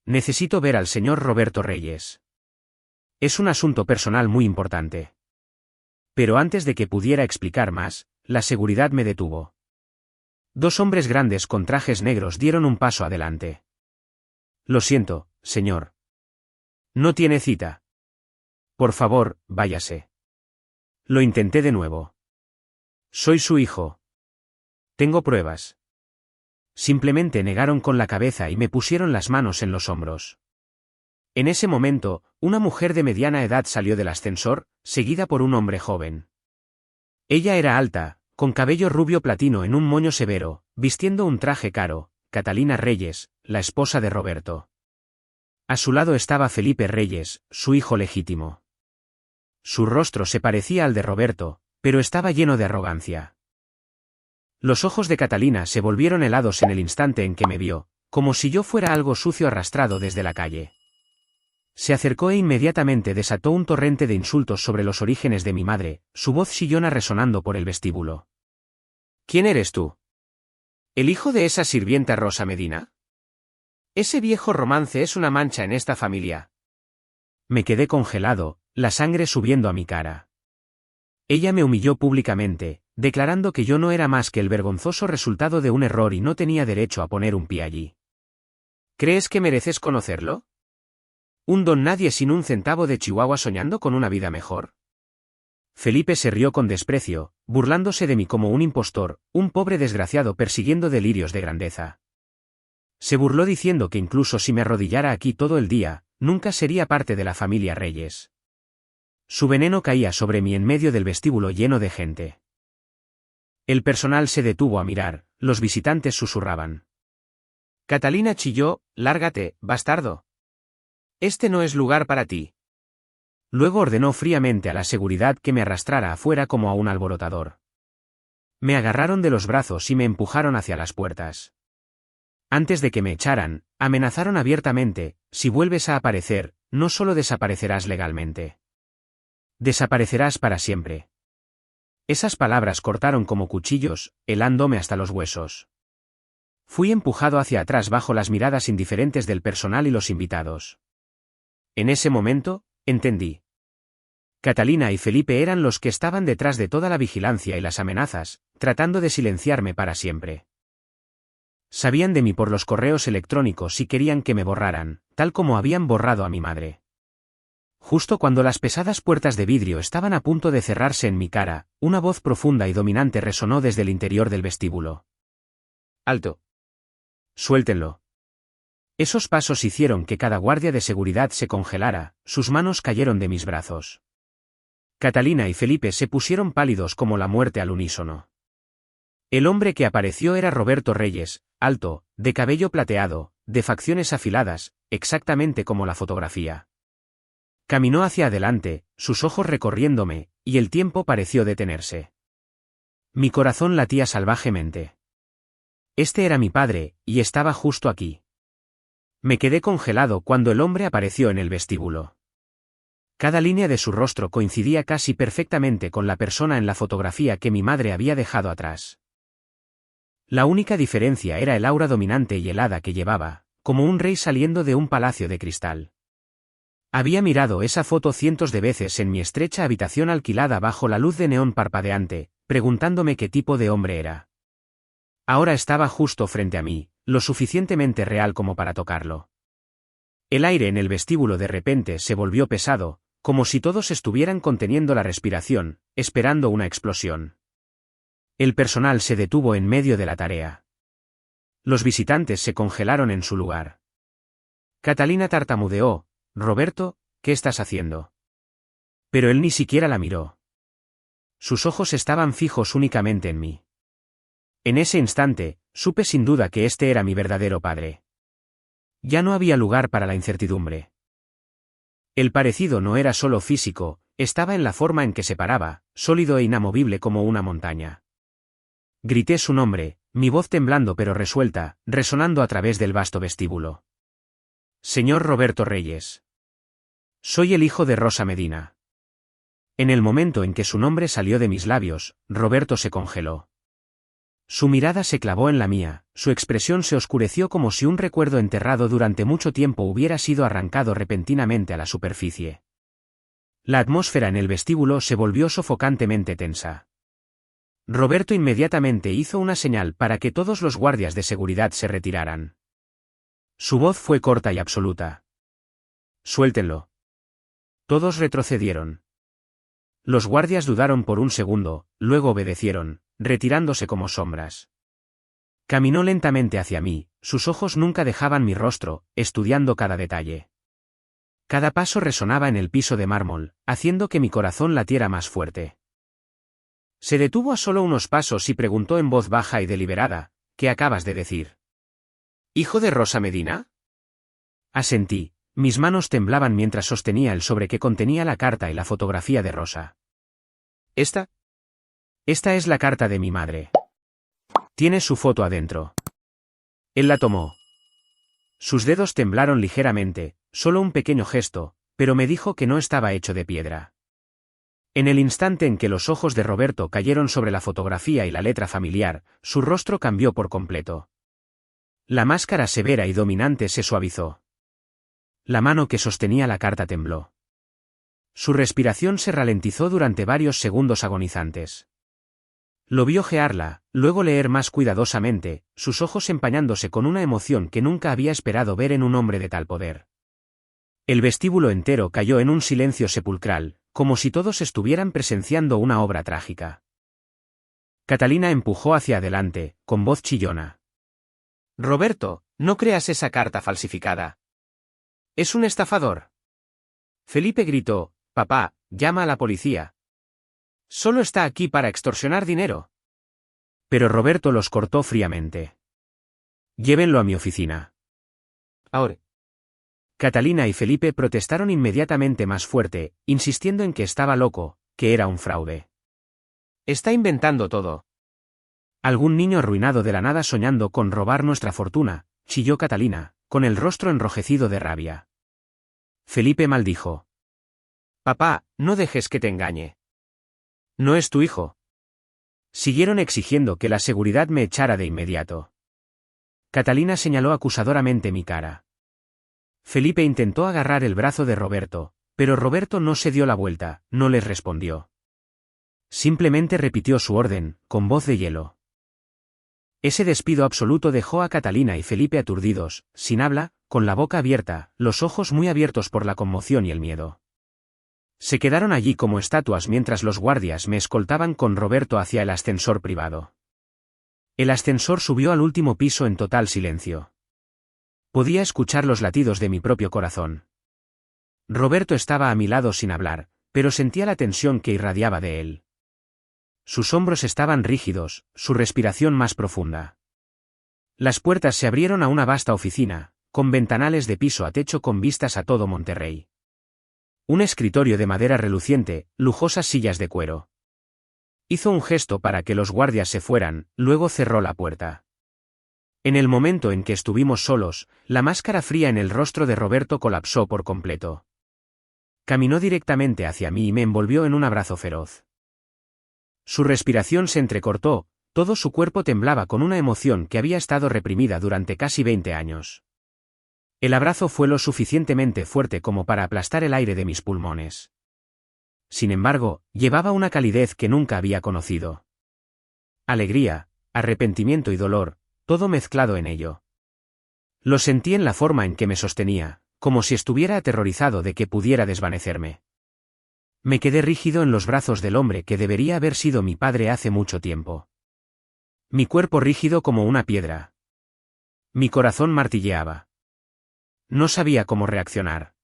Necesito ver al señor Roberto Reyes. Es un asunto personal muy importante. Pero antes de que pudiera explicar más, la seguridad me detuvo. Dos hombres grandes con trajes negros dieron un paso adelante. Lo siento, señor. No tiene cita. Por favor, váyase. Lo intenté de nuevo. Soy su hijo. Tengo pruebas. Simplemente negaron con la cabeza y me pusieron las manos en los hombros. En ese momento, una mujer de mediana edad salió del ascensor, seguida por un hombre joven. Ella era alta, con cabello rubio platino en un moño severo, vistiendo un traje caro: Catalina Reyes, la esposa de Roberto. A su lado estaba Felipe Reyes, su hijo legítimo. Su rostro se parecía al de Roberto, pero estaba lleno de arrogancia. Los ojos de Catalina se volvieron helados en el instante en que me vio, como si yo fuera algo sucio arrastrado desde la calle. Se acercó e inmediatamente desató un torrente de insultos sobre los orígenes de mi madre, su voz chillona resonando por el vestíbulo. ¿Quién eres tú? ¿El hijo de esa sirvienta Rosa Medina? Ese viejo romance es una mancha en esta familia. Me quedé congelado, la sangre subiendo a mi cara. Ella me humilló públicamente, declarando que yo no era más que el vergonzoso resultado de un error y no tenía derecho a poner un pie allí. ¿Crees que mereces conocerlo? ¿Un don nadie sin un centavo de Chihuahua soñando con una vida mejor? Felipe se rió con desprecio, burlándose de mí como un impostor, un pobre desgraciado persiguiendo delirios de grandeza. Se burló diciendo que incluso si me arrodillara aquí todo el día, nunca sería parte de la familia Reyes. Su veneno caía sobre mí en medio del vestíbulo lleno de gente. El personal se detuvo a mirar, los visitantes susurraban. Catalina chilló, «Lárgate, bastardo. Este no es lugar para ti». Luego ordenó fríamente a la seguridad que me arrastrara afuera como a un alborotador. Me agarraron de los brazos y me empujaron hacia las puertas. Antes de que me echaran, amenazaron abiertamente, si vuelves a aparecer, no solo desaparecerás legalmente. Desaparecerás para siempre. Esas palabras cortaron como cuchillos, helándome hasta los huesos. Fui empujado hacia atrás bajo las miradas indiferentes del personal y los invitados. En ese momento, entendí. Catalina y Felipe eran los que estaban detrás de toda la vigilancia y las amenazas, tratando de silenciarme para siempre. Sabían de mí por los correos electrónicos y querían que me borraran, tal como habían borrado a mi madre. Justo cuando las pesadas puertas de vidrio estaban a punto de cerrarse en mi cara, una voz profunda y dominante resonó desde el interior del vestíbulo. «¡Alto! Suéltenlo». Esos pasos hicieron que cada guardia de seguridad se congelara, sus manos cayeron de mis brazos. Catalina y Felipe se pusieron pálidos como la muerte al unísono. El hombre que apareció era Roberto Reyes, alto, de cabello plateado, de facciones afiladas, exactamente como la fotografía. Caminó hacia adelante, sus ojos recorriéndome, y el tiempo pareció detenerse. Mi corazón latía salvajemente. Este era mi padre, y estaba justo aquí. Me quedé congelado cuando el hombre apareció en el vestíbulo. Cada línea de su rostro coincidía casi perfectamente con la persona en la fotografía que mi madre había dejado atrás. La única diferencia era el aura dominante y helada que llevaba, como un rey saliendo de un palacio de cristal. Había mirado esa foto cientos de veces en mi estrecha habitación alquilada bajo la luz de neón parpadeante, preguntándome qué tipo de hombre era. Ahora estaba justo frente a mí, lo suficientemente real como para tocarlo. El aire en el vestíbulo de repente se volvió pesado, como si todos estuvieran conteniendo la respiración, esperando una explosión. El personal se detuvo en medio de la tarea. Los visitantes se congelaron en su lugar. Catalina tartamudeó, «Roberto, ¿qué estás haciendo?». Pero él ni siquiera la miró. Sus ojos estaban fijos únicamente en mí. En ese instante, supe sin duda que este era mi verdadero padre. Ya no había lugar para la incertidumbre. El parecido no era solo físico, estaba en la forma en que se paraba, sólido e inamovible como una montaña. Grité su nombre, mi voz temblando pero resuelta, resonando a través del vasto vestíbulo. «Señor Roberto Reyes. Soy el hijo de Rosa Medina». En el momento en que su nombre salió de mis labios, Roberto se congeló. Su mirada se clavó en la mía, su expresión se oscureció como si un recuerdo enterrado durante mucho tiempo hubiera sido arrancado repentinamente a la superficie. La atmósfera en el vestíbulo se volvió sofocantemente tensa. Roberto inmediatamente hizo una señal para que todos los guardias de seguridad se retiraran. Su voz fue corta y absoluta. «Suéltenlo». Todos retrocedieron. Los guardias dudaron por un segundo, luego obedecieron, retirándose como sombras. Caminó lentamente hacia mí, sus ojos nunca dejaban mi rostro, estudiando cada detalle. Cada paso resonaba en el piso de mármol, haciendo que mi corazón latiera más fuerte. Se detuvo a solo unos pasos y preguntó en voz baja y deliberada, «¿Qué acabas de decir? ¿Hijo de Rosa Medina?». Asentí, Mis manos temblaban mientras sostenía el sobre que contenía la carta y la fotografía de Rosa. ¿Esta? Esta es la carta de mi madre. Tiene su foto adentro. Él la tomó. Sus dedos temblaron ligeramente, solo un pequeño gesto, pero me dijo que no estaba hecho de piedra. En el instante en que los ojos de Roberto cayeron sobre la fotografía y la letra familiar, su rostro cambió por completo. La máscara severa y dominante se suavizó. La mano que sostenía la carta tembló. Su respiración se ralentizó durante varios segundos agonizantes. Lo vio ojearla, luego leer más cuidadosamente, sus ojos empañándose con una emoción que nunca había esperado ver en un hombre de tal poder. El vestíbulo entero cayó en un silencio sepulcral, como si todos estuvieran presenciando una obra trágica. Catalina empujó hacia adelante, con voz chillona. «Roberto, no creas esa carta falsificada. Es un estafador». Felipe gritó: «Papá, llama a la policía. Solo está aquí para extorsionar dinero». Pero Roberto los cortó fríamente. «Llévenlo a mi oficina». «Ahora». Catalina y Felipe protestaron inmediatamente más fuerte, insistiendo en que estaba loco, que era un fraude. «Está inventando todo». «Algún niño arruinado de la nada soñando con robar nuestra fortuna», chilló Catalina, con el rostro enrojecido de rabia. Felipe maldijo. «Papá, no dejes que te engañe. No es tu hijo». Siguieron exigiendo que la seguridad me echara de inmediato. Catalina señaló acusadoramente mi cara. Felipe intentó agarrar el brazo de Roberto, pero Roberto no se dio la vuelta, no les respondió. Simplemente repitió su orden, con voz de hielo. Ese despido absoluto dejó a Catalina y Felipe aturdidos, sin habla, con la boca abierta, los ojos muy abiertos por la conmoción y el miedo. Se quedaron allí como estatuas mientras los guardias me escoltaban con Roberto hacia el ascensor privado. El ascensor subió al último piso en total silencio. Podía escuchar los latidos de mi propio corazón. Roberto estaba a mi lado sin hablar, pero sentía la tensión que irradiaba de él. Sus hombros estaban rígidos, su respiración más profunda. Las puertas se abrieron a una vasta oficina, con ventanales de piso a techo con vistas a todo Monterrey. Un escritorio de madera reluciente, lujosas sillas de cuero. Hizo un gesto para que los guardias se fueran, luego cerró la puerta. En el momento en que estuvimos solos, la máscara fría en el rostro de Roberto colapsó por completo. Caminó directamente hacia mí y me envolvió en un abrazo feroz. Su respiración se entrecortó, todo su cuerpo temblaba con una emoción que había estado reprimida durante casi 20 años. El abrazo fue lo suficientemente fuerte como para aplastar el aire de mis pulmones. Sin embargo, llevaba una calidez que nunca había conocido. Alegría, arrepentimiento y dolor, todo mezclado en ello. Lo sentí en la forma en que me sostenía, como si estuviera aterrorizado de que pudiera desvanecerme. Me quedé rígido en los brazos del hombre que debería haber sido mi padre hace mucho tiempo. Mi cuerpo rígido como una piedra. Mi corazón martilleaba. No sabía cómo reaccionar.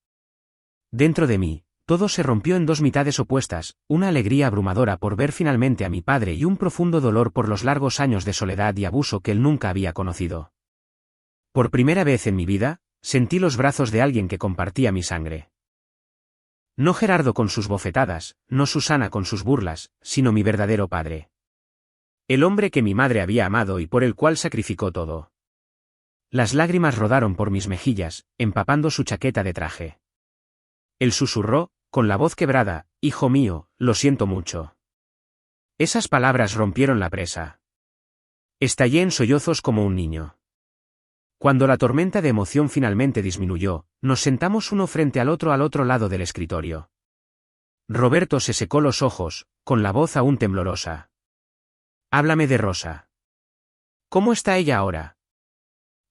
Dentro de mí, todo se rompió en dos mitades opuestas, una alegría abrumadora por ver finalmente a mi padre y un profundo dolor por los largos años de soledad y abuso que él nunca había conocido. Por primera vez en mi vida, sentí los brazos de alguien que compartía mi sangre. No Gerardo con sus bofetadas, no Susana con sus burlas, sino mi verdadero padre. El hombre que mi madre había amado y por el cual sacrificó todo. Las lágrimas rodaron por mis mejillas, empapando su chaqueta de traje. Él susurró, con la voz quebrada: «Hijo mío, lo siento mucho». Esas palabras rompieron la presa. Estallé en sollozos como un niño. Cuando la tormenta de emoción finalmente disminuyó, nos sentamos uno frente al otro lado del escritorio. Roberto se secó los ojos, con la voz aún temblorosa. «Háblame de Rosa. ¿Cómo está ella ahora?»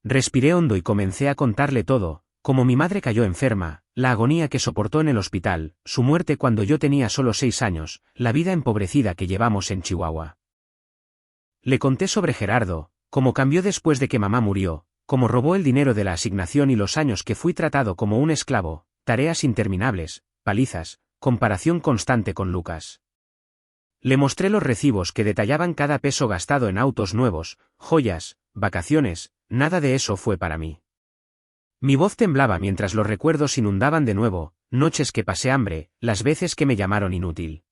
Respiré hondo y comencé a contarle todo, cómo mi madre cayó enferma, la agonía que soportó en el hospital, su muerte cuando yo tenía solo 6 años, la vida empobrecida que llevamos en Chihuahua. Le conté sobre Gerardo, cómo cambió después de que mamá murió, cómo robó el dinero de la asignación y los años que fui tratado como un esclavo, tareas interminables, palizas, comparación constante con Lucas. Le mostré los recibos que detallaban cada peso gastado en autos nuevos, joyas, vacaciones. Nada de eso fue para mí. Mi voz temblaba mientras los recuerdos inundaban de nuevo, noches que pasé hambre, las veces que me llamaron inútil.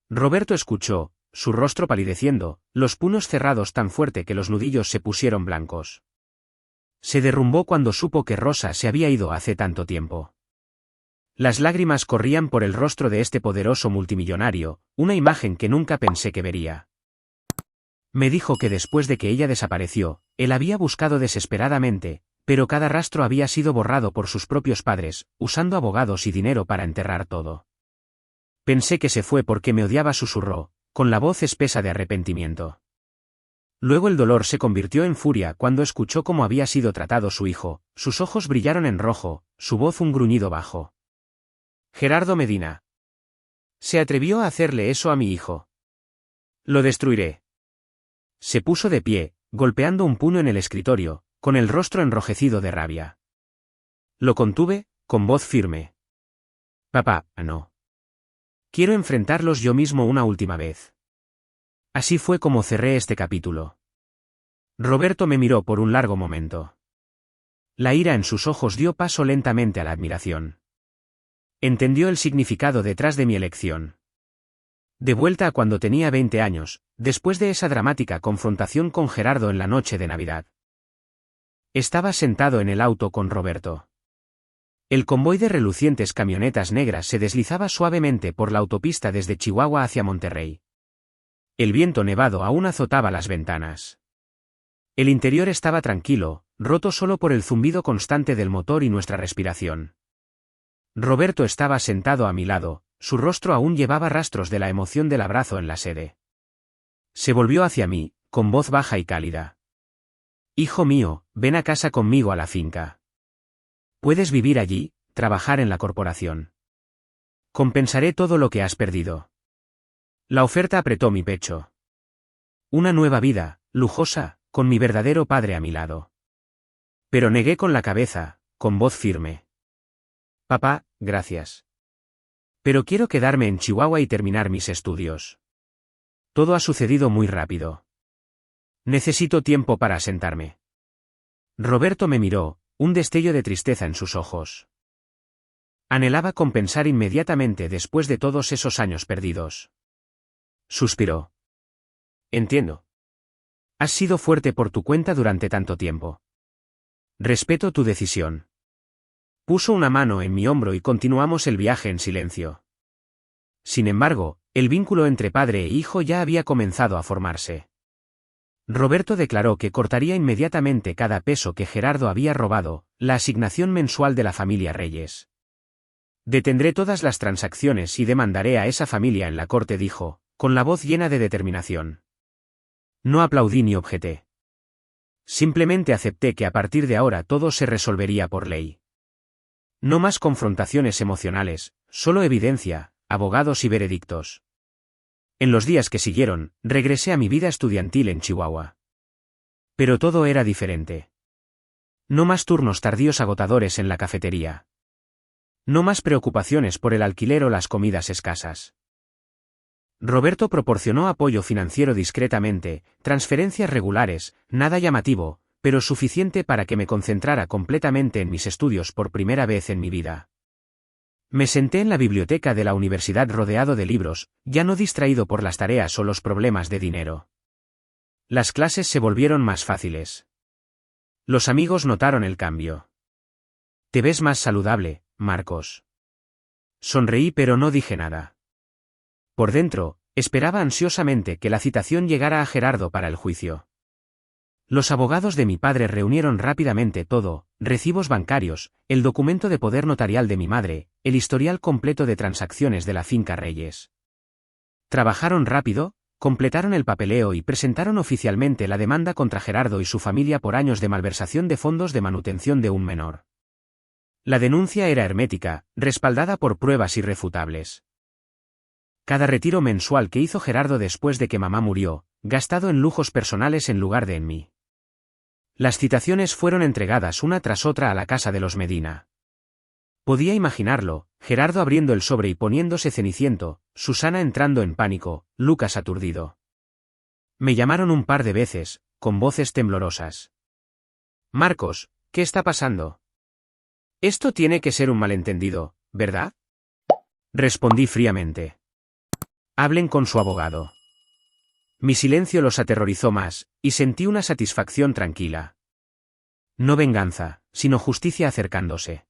Roberto escuchó, su rostro palideciendo, los puños cerrados tan fuerte que los nudillos se pusieron blancos. Se derrumbó cuando supo que Rosa se había ido hace tanto tiempo. Las lágrimas corrían por el rostro de este poderoso multimillonario, una imagen que nunca pensé que vería. Me dijo que después de que ella desapareció, él había buscado desesperadamente, pero cada rastro había sido borrado por sus propios padres, usando abogados y dinero para enterrar todo. Pensé que se fue porque me odiaba, susurró, con la voz espesa de arrepentimiento. Luego el dolor se convirtió en furia cuando escuchó cómo había sido tratado su hijo, sus ojos brillaron en rojo, su voz un gruñido bajo. Gerardo Medina. Se atrevió a hacerle eso a mi hijo. Lo destruiré. Se puso de pie, golpeando un puño en el escritorio, con el rostro enrojecido de rabia. Lo contuve, con voz firme. Papá, no. Quiero enfrentarlos yo mismo una última vez. Así fue como cerré este capítulo. Roberto me miró por un largo momento. La ira en sus ojos dio paso lentamente a la admiración. Entendió el significado detrás de mi elección. De vuelta a cuando tenía 20 años, después de esa dramática confrontación con Gerardo en la noche de Navidad. Estaba sentado en el auto con Roberto. El convoy de relucientes camionetas negras se deslizaba suavemente por la autopista desde Chihuahua hacia Monterrey. El viento nevado aún azotaba las ventanas. El interior estaba tranquilo, roto solo por el zumbido constante del motor y nuestra respiración. Roberto estaba sentado a mi lado, su rostro aún llevaba rastros de la emoción del abrazo en la sede. Se volvió hacia mí, con voz baja y cálida. Hijo mío, ven a casa conmigo a la finca. Puedes vivir allí, trabajar en la corporación. Compensaré todo lo que has perdido. La oferta apretó mi pecho. Una nueva vida, lujosa, con mi verdadero padre a mi lado. Pero negué con la cabeza, con voz firme. Papá, gracias. Pero quiero quedarme en Chihuahua y terminar mis estudios. Todo ha sucedido muy rápido. Necesito tiempo para asentarme. Roberto me miró, un destello de tristeza en sus ojos. Anhelaba compensar inmediatamente después de todos esos años perdidos. Suspiró. Entiendo. Has sido fuerte por tu cuenta durante tanto tiempo. Respeto tu decisión. Puso una mano en mi hombro y continuamos el viaje en silencio. Sin embargo, el vínculo entre padre e hijo ya había comenzado a formarse. Roberto declaró que cortaría inmediatamente cada peso que Gerardo había robado, la asignación mensual de la familia Reyes. Detendré todas las transacciones y demandaré a esa familia en la corte, dijo, con la voz llena de determinación. No aplaudí ni objeté. Simplemente acepté que a partir de ahora todo se resolvería por ley. No más confrontaciones emocionales, solo evidencia, abogados y veredictos. En los días que siguieron, regresé a mi vida estudiantil en Chihuahua. Pero todo era diferente. No más turnos tardíos agotadores en la cafetería. No más preocupaciones por el alquiler o las comidas escasas. Roberto proporcionó apoyo financiero discretamente, transferencias regulares, nada llamativo, pero suficiente para que me concentrara completamente en mis estudios por primera vez en mi vida. Me senté en la biblioteca de la universidad rodeado de libros, ya no distraído por las tareas o los problemas de dinero. Las clases se volvieron más fáciles. Los amigos notaron el cambio. Te ves más saludable, Marcos. Sonreí pero no dije nada. Por dentro, esperaba ansiosamente que la citación llegara a Gerardo para el juicio. Los abogados de mi padre reunieron rápidamente todo, recibos bancarios, el documento de poder notarial de mi madre, el historial completo de transacciones de la finca Reyes. Trabajaron rápido, completaron el papeleo y presentaron oficialmente la demanda contra Gerardo y su familia por años de malversación de fondos de manutención de un menor. La denuncia era hermética, respaldada por pruebas irrefutables. Cada retiro mensual que hizo Gerardo después de que mamá murió, gastado en lujos personales en lugar de en mí. Las citaciones fueron entregadas una tras otra a la casa de los Medina. Podía imaginarlo, Gerardo abriendo el sobre y poniéndose ceniciento, Susana entrando en pánico, Lucas aturdido. Me llamaron un par de veces, con voces temblorosas. Marcos, ¿qué está pasando? Esto tiene que ser un malentendido, ¿verdad? Respondí fríamente. Hablen con su abogado. Mi silencio los aterrorizó más, y sentí una satisfacción tranquila. No venganza, sino justicia acercándose.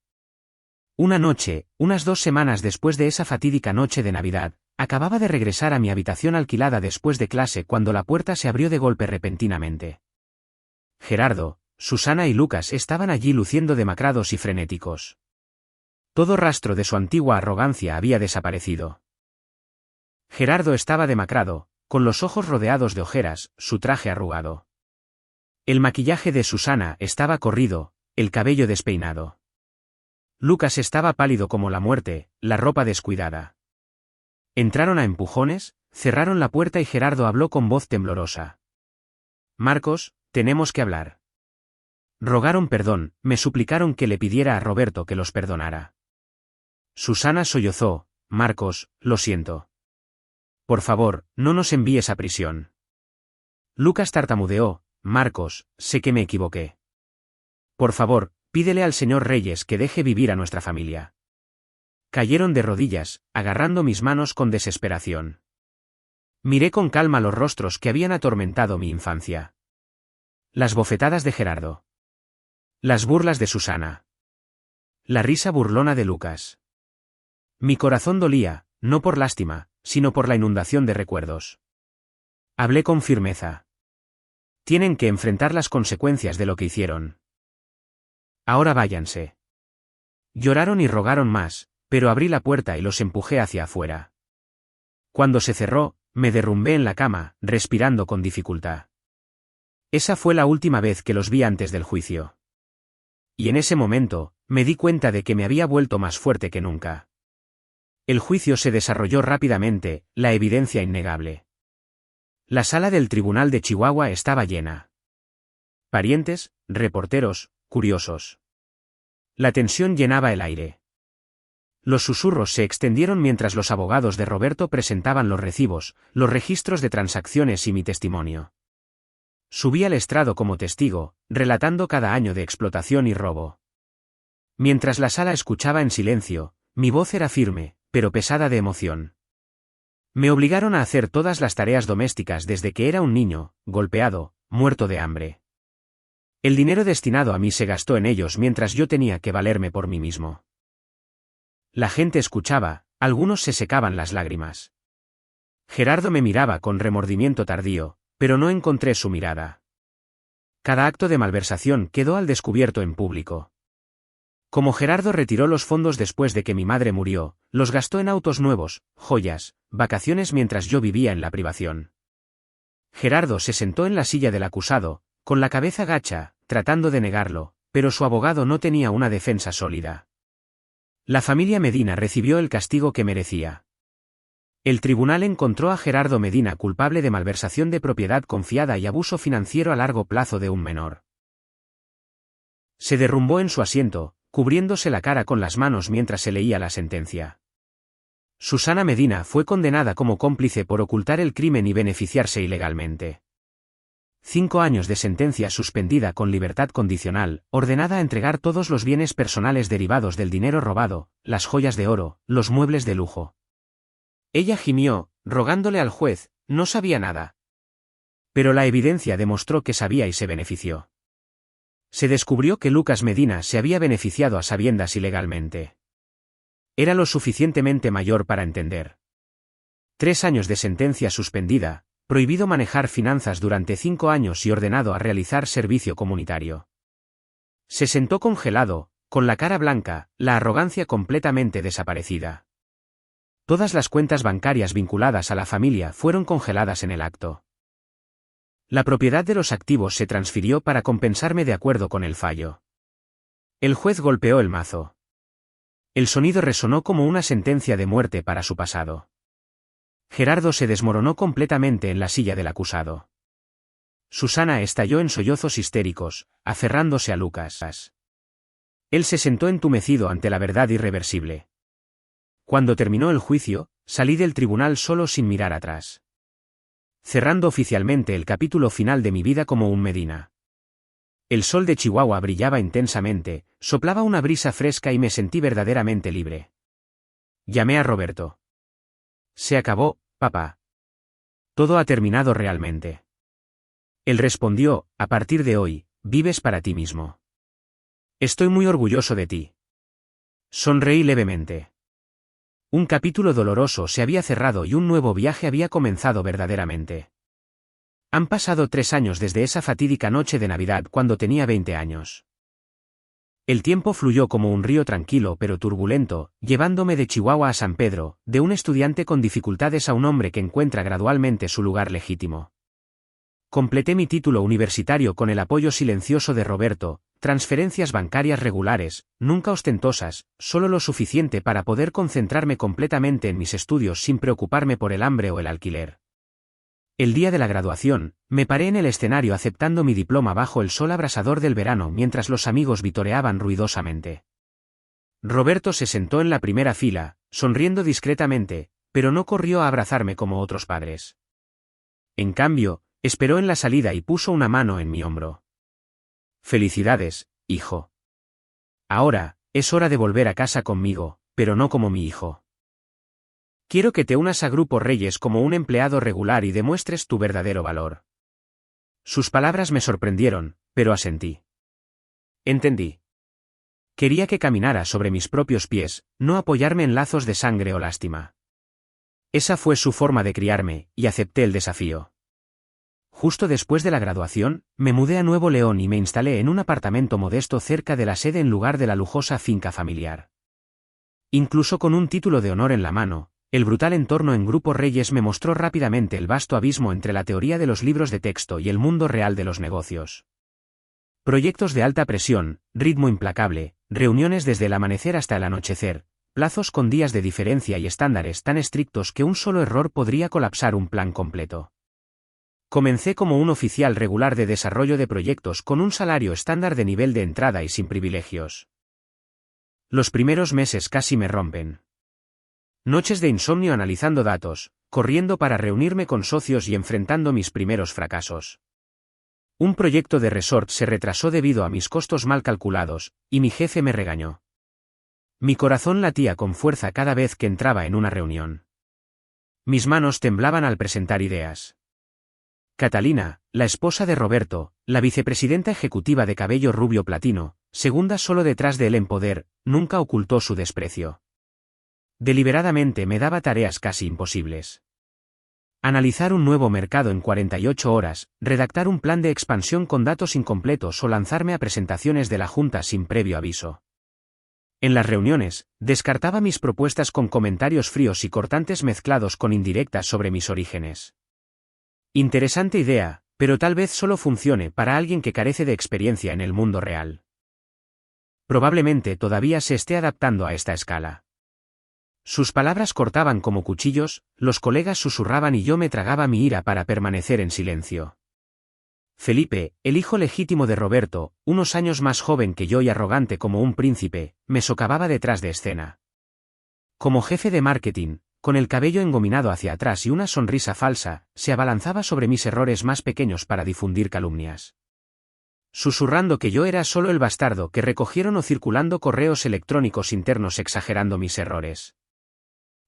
Una noche, unas 2 semanas después de esa fatídica noche de Navidad, acababa de regresar a mi habitación alquilada después de clase cuando la puerta se abrió de golpe repentinamente. Gerardo, Susana y Lucas estaban allí luciendo demacrados y frenéticos. Todo rastro de su antigua arrogancia había desaparecido. Gerardo estaba demacrado, con los ojos rodeados de ojeras, su traje arrugado. El maquillaje de Susana estaba corrido, el cabello despeinado. Lucas estaba pálido como la muerte, la ropa descuidada. Entraron a empujones, cerraron la puerta y Gerardo habló con voz temblorosa. Marcos, tenemos que hablar. Rogaron perdón, me suplicaron que le pidiera a Roberto que los perdonara. Susana sollozó, Marcos, lo siento. Por favor, no nos envíes a prisión. Lucas tartamudeó, Marcos, sé que me equivoqué. Por favor, pídele al señor Reyes que deje vivir a nuestra familia. Cayeron de rodillas, agarrando mis manos con desesperación. Miré con calma los rostros que habían atormentado mi infancia. Las bofetadas de Gerardo. Las burlas de Susana. La risa burlona de Lucas. Mi corazón dolía, no por lástima, sino por la inundación de recuerdos. Hablé con firmeza. Tienen que enfrentar las consecuencias de lo que hicieron. Ahora váyanse. Lloraron y rogaron más, pero abrí la puerta y los empujé hacia afuera. Cuando se cerró, me derrumbé en la cama, respirando con dificultad. Esa fue la última vez que los vi antes del juicio. Y en ese momento, me di cuenta de que me había vuelto más fuerte que nunca. El juicio se desarrolló rápidamente, la evidencia innegable. La sala del tribunal de Chihuahua estaba llena. Parientes, reporteros, curiosos. La tensión llenaba el aire. Los susurros se extendieron mientras los abogados de Roberto presentaban los recibos, los registros de transacciones y mi testimonio. Subí al estrado como testigo, relatando cada año de explotación y robo. Mientras la sala escuchaba en silencio, mi voz era firme, pero pesada de emoción. Me obligaron a hacer todas las tareas domésticas desde que era un niño, golpeado, muerto de hambre. El dinero destinado a mí se gastó en ellos mientras yo tenía que valerme por mí mismo. La gente escuchaba, algunos se secaban las lágrimas. Gerardo me miraba con remordimiento tardío, pero no encontré su mirada. Cada acto de malversación quedó al descubierto en público. Como Gerardo retiró los fondos después de que mi madre murió, los gastó en autos nuevos, joyas, vacaciones mientras yo vivía en la privación. Gerardo se sentó en la silla del acusado, con la cabeza gacha, tratando de negarlo, pero su abogado no tenía una defensa sólida. La familia Medina recibió el castigo que merecía. El tribunal encontró a Gerardo Medina culpable de malversación de propiedad confiada y abuso financiero a largo plazo de un menor. Se derrumbó en su asiento, cubriéndose la cara con las manos mientras se leía la sentencia. Susana Medina fue condenada como cómplice por ocultar el crimen y beneficiarse ilegalmente. 5 años de sentencia suspendida con libertad condicional, ordenada a entregar todos los bienes personales derivados del dinero robado, las joyas de oro, los muebles de lujo. Ella gimió, rogándole al juez, no sabía nada. Pero la evidencia demostró que sabía y se benefició. Se descubrió que Lucas Medina se había beneficiado a sabiendas ilegalmente. Era lo suficientemente mayor para entender. 3 años de sentencia suspendida, prohibido manejar finanzas durante 5 años y ordenado a realizar servicio comunitario. Se sentó congelado, con la cara blanca, la arrogancia completamente desaparecida. Todas las cuentas bancarias vinculadas a la familia fueron congeladas en el acto. La propiedad de los activos se transfirió para compensarme de acuerdo con el fallo. El juez golpeó el mazo. El sonido resonó como una sentencia de muerte para su pasado. Gerardo se desmoronó completamente en la silla del acusado. Susana estalló en sollozos histéricos, aferrándose a Lucas. Él se sentó entumecido ante la verdad irreversible. Cuando terminó el juicio, salí del tribunal solo sin mirar atrás. Cerrando oficialmente el capítulo final de mi vida como un Medina. El sol de Chihuahua brillaba intensamente, soplaba una brisa fresca y me sentí verdaderamente libre. Llamé a Roberto. Se acabó, papá. Todo ha terminado realmente. Él respondió, a partir de hoy, vives para ti mismo. Estoy muy orgulloso de ti. Sonreí levemente. Un capítulo doloroso se había cerrado y un nuevo viaje había comenzado verdaderamente. Han pasado 3 años desde esa fatídica noche de Navidad cuando tenía 20 años. El tiempo fluyó como un río tranquilo pero turbulento, llevándome de Chihuahua a San Pedro, de un estudiante con dificultades a un hombre que encuentra gradualmente su lugar legítimo. Completé mi título universitario con el apoyo silencioso de Roberto, transferencias bancarias regulares, nunca ostentosas, solo lo suficiente para poder concentrarme completamente en mis estudios sin preocuparme por el hambre o el alquiler. El día de la graduación, me paré en el escenario aceptando mi diploma bajo el sol abrasador del verano mientras los amigos vitoreaban ruidosamente. Roberto se sentó en la primera fila, sonriendo discretamente, pero no corrió a abrazarme como otros padres. En cambio, esperó en la salida y puso una mano en mi hombro. Felicidades, hijo. Ahora, es hora de volver a casa conmigo, pero no como mi hijo. Quiero que te unas a Grupo Reyes como un empleado regular y demuestres tu verdadero valor. Sus palabras me sorprendieron, pero asentí. Entendí. Quería que caminara sobre mis propios pies, no apoyarme en lazos de sangre o lástima. Esa fue su forma de criarme, y acepté el desafío. Justo después de la graduación, me mudé a Nuevo León y me instalé en un apartamento modesto cerca de la sede en lugar de la lujosa finca familiar. Incluso con un título de honor en la mano, el brutal entorno en Grupo Reyes me mostró rápidamente el vasto abismo entre la teoría de los libros de texto y el mundo real de los negocios. Proyectos de alta presión, ritmo implacable, reuniones desde el amanecer hasta el anochecer, plazos con días de diferencia y estándares tan estrictos que un solo error podría colapsar un plan completo. Comencé como un oficial regular de desarrollo de proyectos con un salario estándar de nivel de entrada y sin privilegios. Los primeros meses casi me rompen. Noches de insomnio analizando datos, corriendo para reunirme con socios y enfrentando mis primeros fracasos. Un proyecto de resort se retrasó debido a mis costos mal calculados, y mi jefe me regañó. Mi corazón latía con fuerza cada vez que entraba en una reunión. Mis manos temblaban al presentar ideas. Catalina, la esposa de Roberto, la vicepresidenta ejecutiva de cabello rubio platino, segunda solo detrás de él en poder, nunca ocultó su desprecio. Deliberadamente me daba tareas casi imposibles. Analizar un nuevo mercado en 48 horas, redactar un plan de expansión con datos incompletos o lanzarme a presentaciones de la Junta sin previo aviso. En las reuniones, descartaba mis propuestas con comentarios fríos y cortantes mezclados con indirectas sobre mis orígenes. Interesante idea, pero tal vez solo funcione para alguien que carece de experiencia en el mundo real. Probablemente todavía se esté adaptando a esta escala. Sus palabras cortaban como cuchillos, los colegas susurraban y yo me tragaba mi ira para permanecer en silencio. Felipe, el hijo legítimo de Roberto, unos años más joven que yo y arrogante como un príncipe, me socavaba detrás de escena. Como jefe de marketing, con el cabello engominado hacia atrás y una sonrisa falsa, se abalanzaba sobre mis errores más pequeños para difundir calumnias. Susurrando que yo era solo el bastardo que recogieron o circulando correos electrónicos internos exagerando mis errores.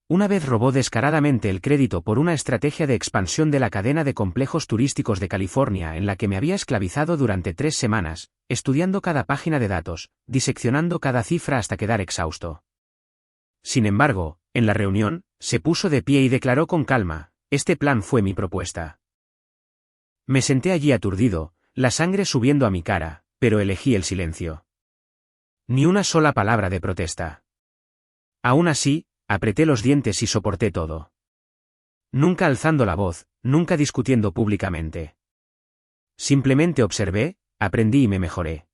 Una vez robó descaradamente el crédito por una estrategia de expansión de la cadena de complejos turísticos de California en la que me había esclavizado durante 3 semanas, estudiando cada página de datos, diseccionando cada cifra hasta quedar exhausto. Sin embargo, en la reunión, se puso de pie y declaró con calma, este plan fue mi propuesta. Me senté allí aturdido, la sangre subiendo a mi cara, pero elegí el silencio. Ni una sola palabra de protesta. Aún así, apreté los dientes y soporté todo. Nunca alzando la voz, nunca discutiendo públicamente. Simplemente observé, aprendí y me mejoré.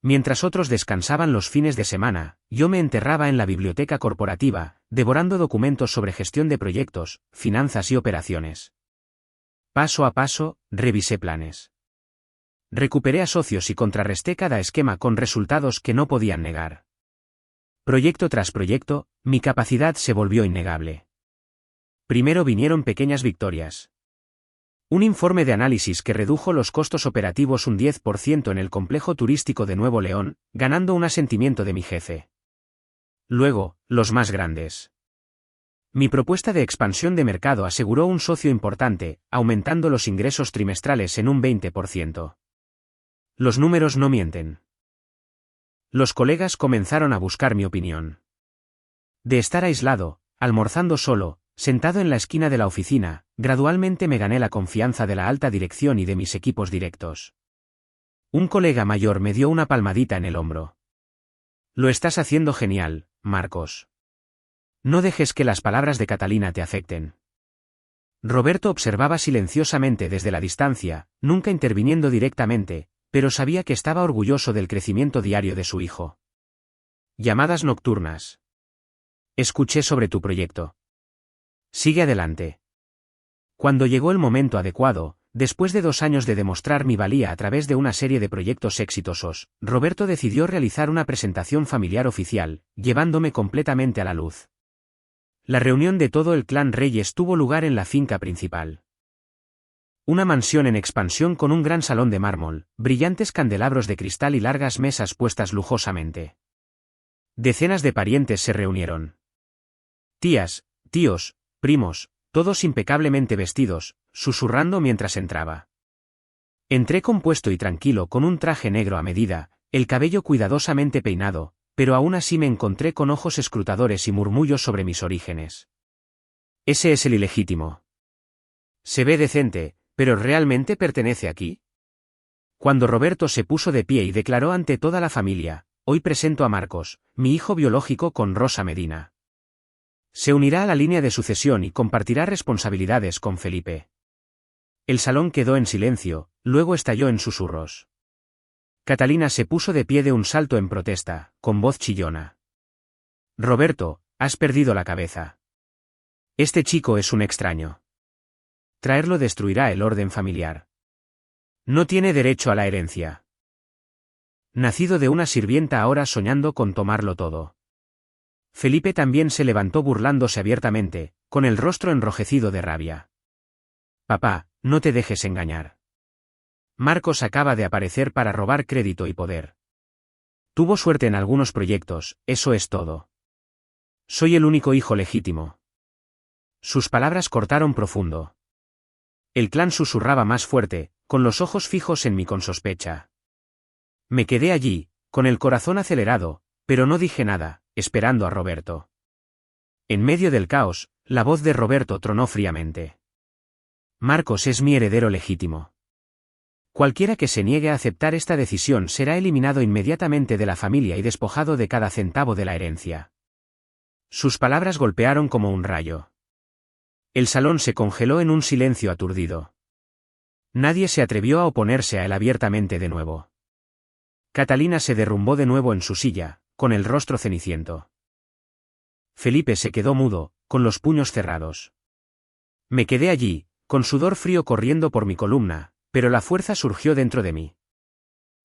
Mientras otros descansaban los fines de semana, yo me enterraba en la biblioteca corporativa, devorando documentos sobre gestión de proyectos, finanzas y operaciones. Paso a paso, revisé planes. Recuperé a socios y contrarresté cada esquema con resultados que no podían negar. Proyecto tras proyecto, mi capacidad se volvió innegable. Primero vinieron pequeñas victorias. Un informe de análisis que redujo los costos operativos un 10% en el complejo turístico de Nuevo León, ganando un asentimiento de mi jefe. Luego, los más grandes. Mi propuesta de expansión de mercado aseguró un socio importante, aumentando los ingresos trimestrales en un 20%. Los números no mienten. Los colegas comenzaron a buscar mi opinión. De estar aislado, almorzando solo, sentado en la esquina de la oficina, gradualmente me gané la confianza de la alta dirección y de mis equipos directos. Un colega mayor me dio una palmadita en el hombro. Lo estás haciendo genial, Marcos. No dejes que las palabras de Catalina te afecten. Roberto observaba silenciosamente desde la distancia, nunca interviniendo directamente, pero sabía que estaba orgulloso del crecimiento diario de su hijo. Llamadas nocturnas. Escuché sobre tu proyecto. Sigue adelante. Cuando llegó el momento adecuado, después de 2 años de demostrar mi valía a través de una serie de proyectos exitosos, Roberto decidió realizar una presentación familiar oficial, llevándome completamente a la luz. La reunión de todo el clan Reyes tuvo lugar en la finca principal. Una mansión en expansión con un gran salón de mármol, brillantes candelabros de cristal y largas mesas puestas lujosamente. Decenas de parientes se reunieron. Tías, tíos, primos, todos impecablemente vestidos, susurrando mientras entraba. Entré compuesto y tranquilo con un traje negro a medida, el cabello cuidadosamente peinado, pero aún así me encontré con ojos escrutadores y murmullos sobre mis orígenes. Ese es el ilegítimo. Se ve decente, pero ¿realmente pertenece aquí? Cuando Roberto se puso de pie y declaró ante toda la familia, hoy presento a Marcos, mi hijo biológico con Rosa Medina. Se unirá a la línea de sucesión y compartirá responsabilidades con Felipe. El salón quedó en silencio, luego estalló en susurros. Catalina se puso de pie de un salto en protesta, con voz chillona. Roberto, has perdido la cabeza. Este chico es un extraño. Traerlo destruirá el orden familiar. No tiene derecho a la herencia. Nacido de una sirvienta ahora soñando con tomarlo todo. Felipe también se levantó burlándose abiertamente, con el rostro enrojecido de rabia. Papá, no te dejes engañar. Marcos acaba de aparecer para robar crédito y poder. Tuvo suerte en algunos proyectos, eso es todo. Soy el único hijo legítimo. Sus palabras cortaron profundo. El clan susurraba más fuerte, con los ojos fijos en mí con sospecha. Me quedé allí, con el corazón acelerado, pero no dije nada, esperando a Roberto. En medio del caos, la voz de Roberto tronó fríamente. Marcos es mi heredero legítimo. Cualquiera que se niegue a aceptar esta decisión será eliminado inmediatamente de la familia y despojado de cada centavo de la herencia. Sus palabras golpearon como un rayo. El salón se congeló en un silencio aturdido. Nadie se atrevió a oponerse a él abiertamente de nuevo. Catalina se derrumbó de nuevo en su silla, con el rostro ceniciento. Felipe se quedó mudo, con los puños cerrados. Me quedé allí, con sudor frío corriendo por mi columna, pero la fuerza surgió dentro de mí.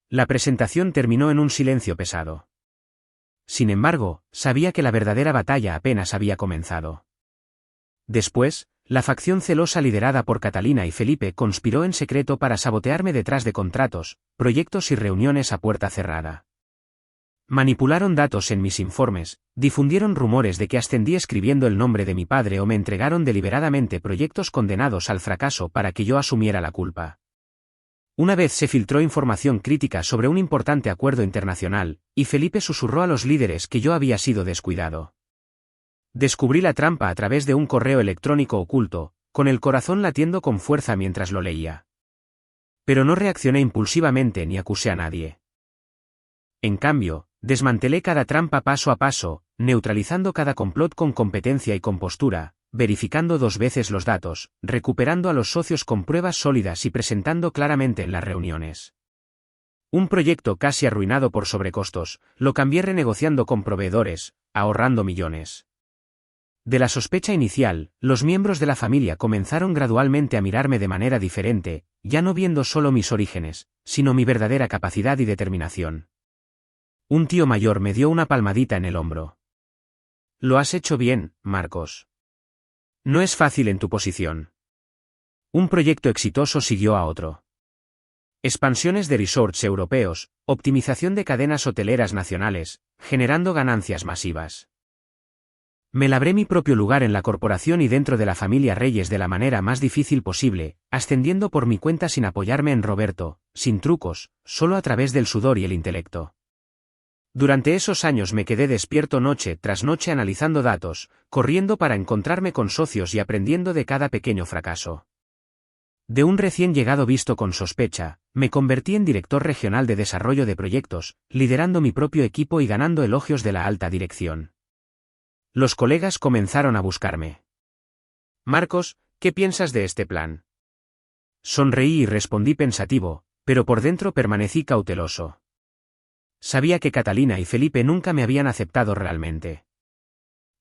La presentación terminó en un silencio pesado. Sin embargo, sabía que la verdadera batalla apenas había comenzado. Después, la facción celosa liderada por Catalina y Felipe conspiró en secreto para sabotearme detrás de contratos, proyectos y reuniones a puerta cerrada. Manipularon datos en mis informes, difundieron rumores de que ascendí escribiendo el nombre de mi padre o me entregaron deliberadamente proyectos condenados al fracaso para que yo asumiera la culpa. Una vez se filtró información crítica sobre un importante acuerdo internacional, y Felipe susurró a los líderes que yo había sido descuidado. Descubrí la trampa a través de un correo electrónico oculto, con el corazón latiendo con fuerza mientras lo leía. Pero no reaccioné impulsivamente ni acusé a nadie. En cambio, desmantelé cada trampa paso a paso, neutralizando cada complot con competencia y compostura, verificando 2 veces los datos, recuperando a los socios con pruebas sólidas y presentando claramente en las reuniones. Un proyecto casi arruinado por sobrecostos, lo cambié renegociando con proveedores, ahorrando millones. De la sospecha inicial, los miembros de la familia comenzaron gradualmente a mirarme de manera diferente, ya no viendo solo mis orígenes, sino mi verdadera capacidad y determinación. Un tío mayor me dio una palmadita en el hombro. Lo has hecho bien, Marcos. No es fácil en tu posición. Un proyecto exitoso siguió a otro. Expansiones de resorts europeos, optimización de cadenas hoteleras nacionales, generando ganancias masivas. Me labré mi propio lugar en la corporación y dentro de la familia Reyes de la manera más difícil posible, ascendiendo por mi cuenta sin apoyarme en Roberto, sin trucos, solo a través del sudor y el intelecto. Durante esos años me quedé despierto noche tras noche analizando datos, corriendo para encontrarme con socios y aprendiendo de cada pequeño fracaso. De un recién llegado visto con sospecha, me convertí en director regional de desarrollo de proyectos, liderando mi propio equipo y ganando elogios de la alta dirección. Los colegas comenzaron a buscarme. Marcos, ¿qué piensas de este plan? Sonreí y respondí pensativo, pero por dentro permanecí cauteloso. Sabía que Catalina y Felipe nunca me habían aceptado realmente.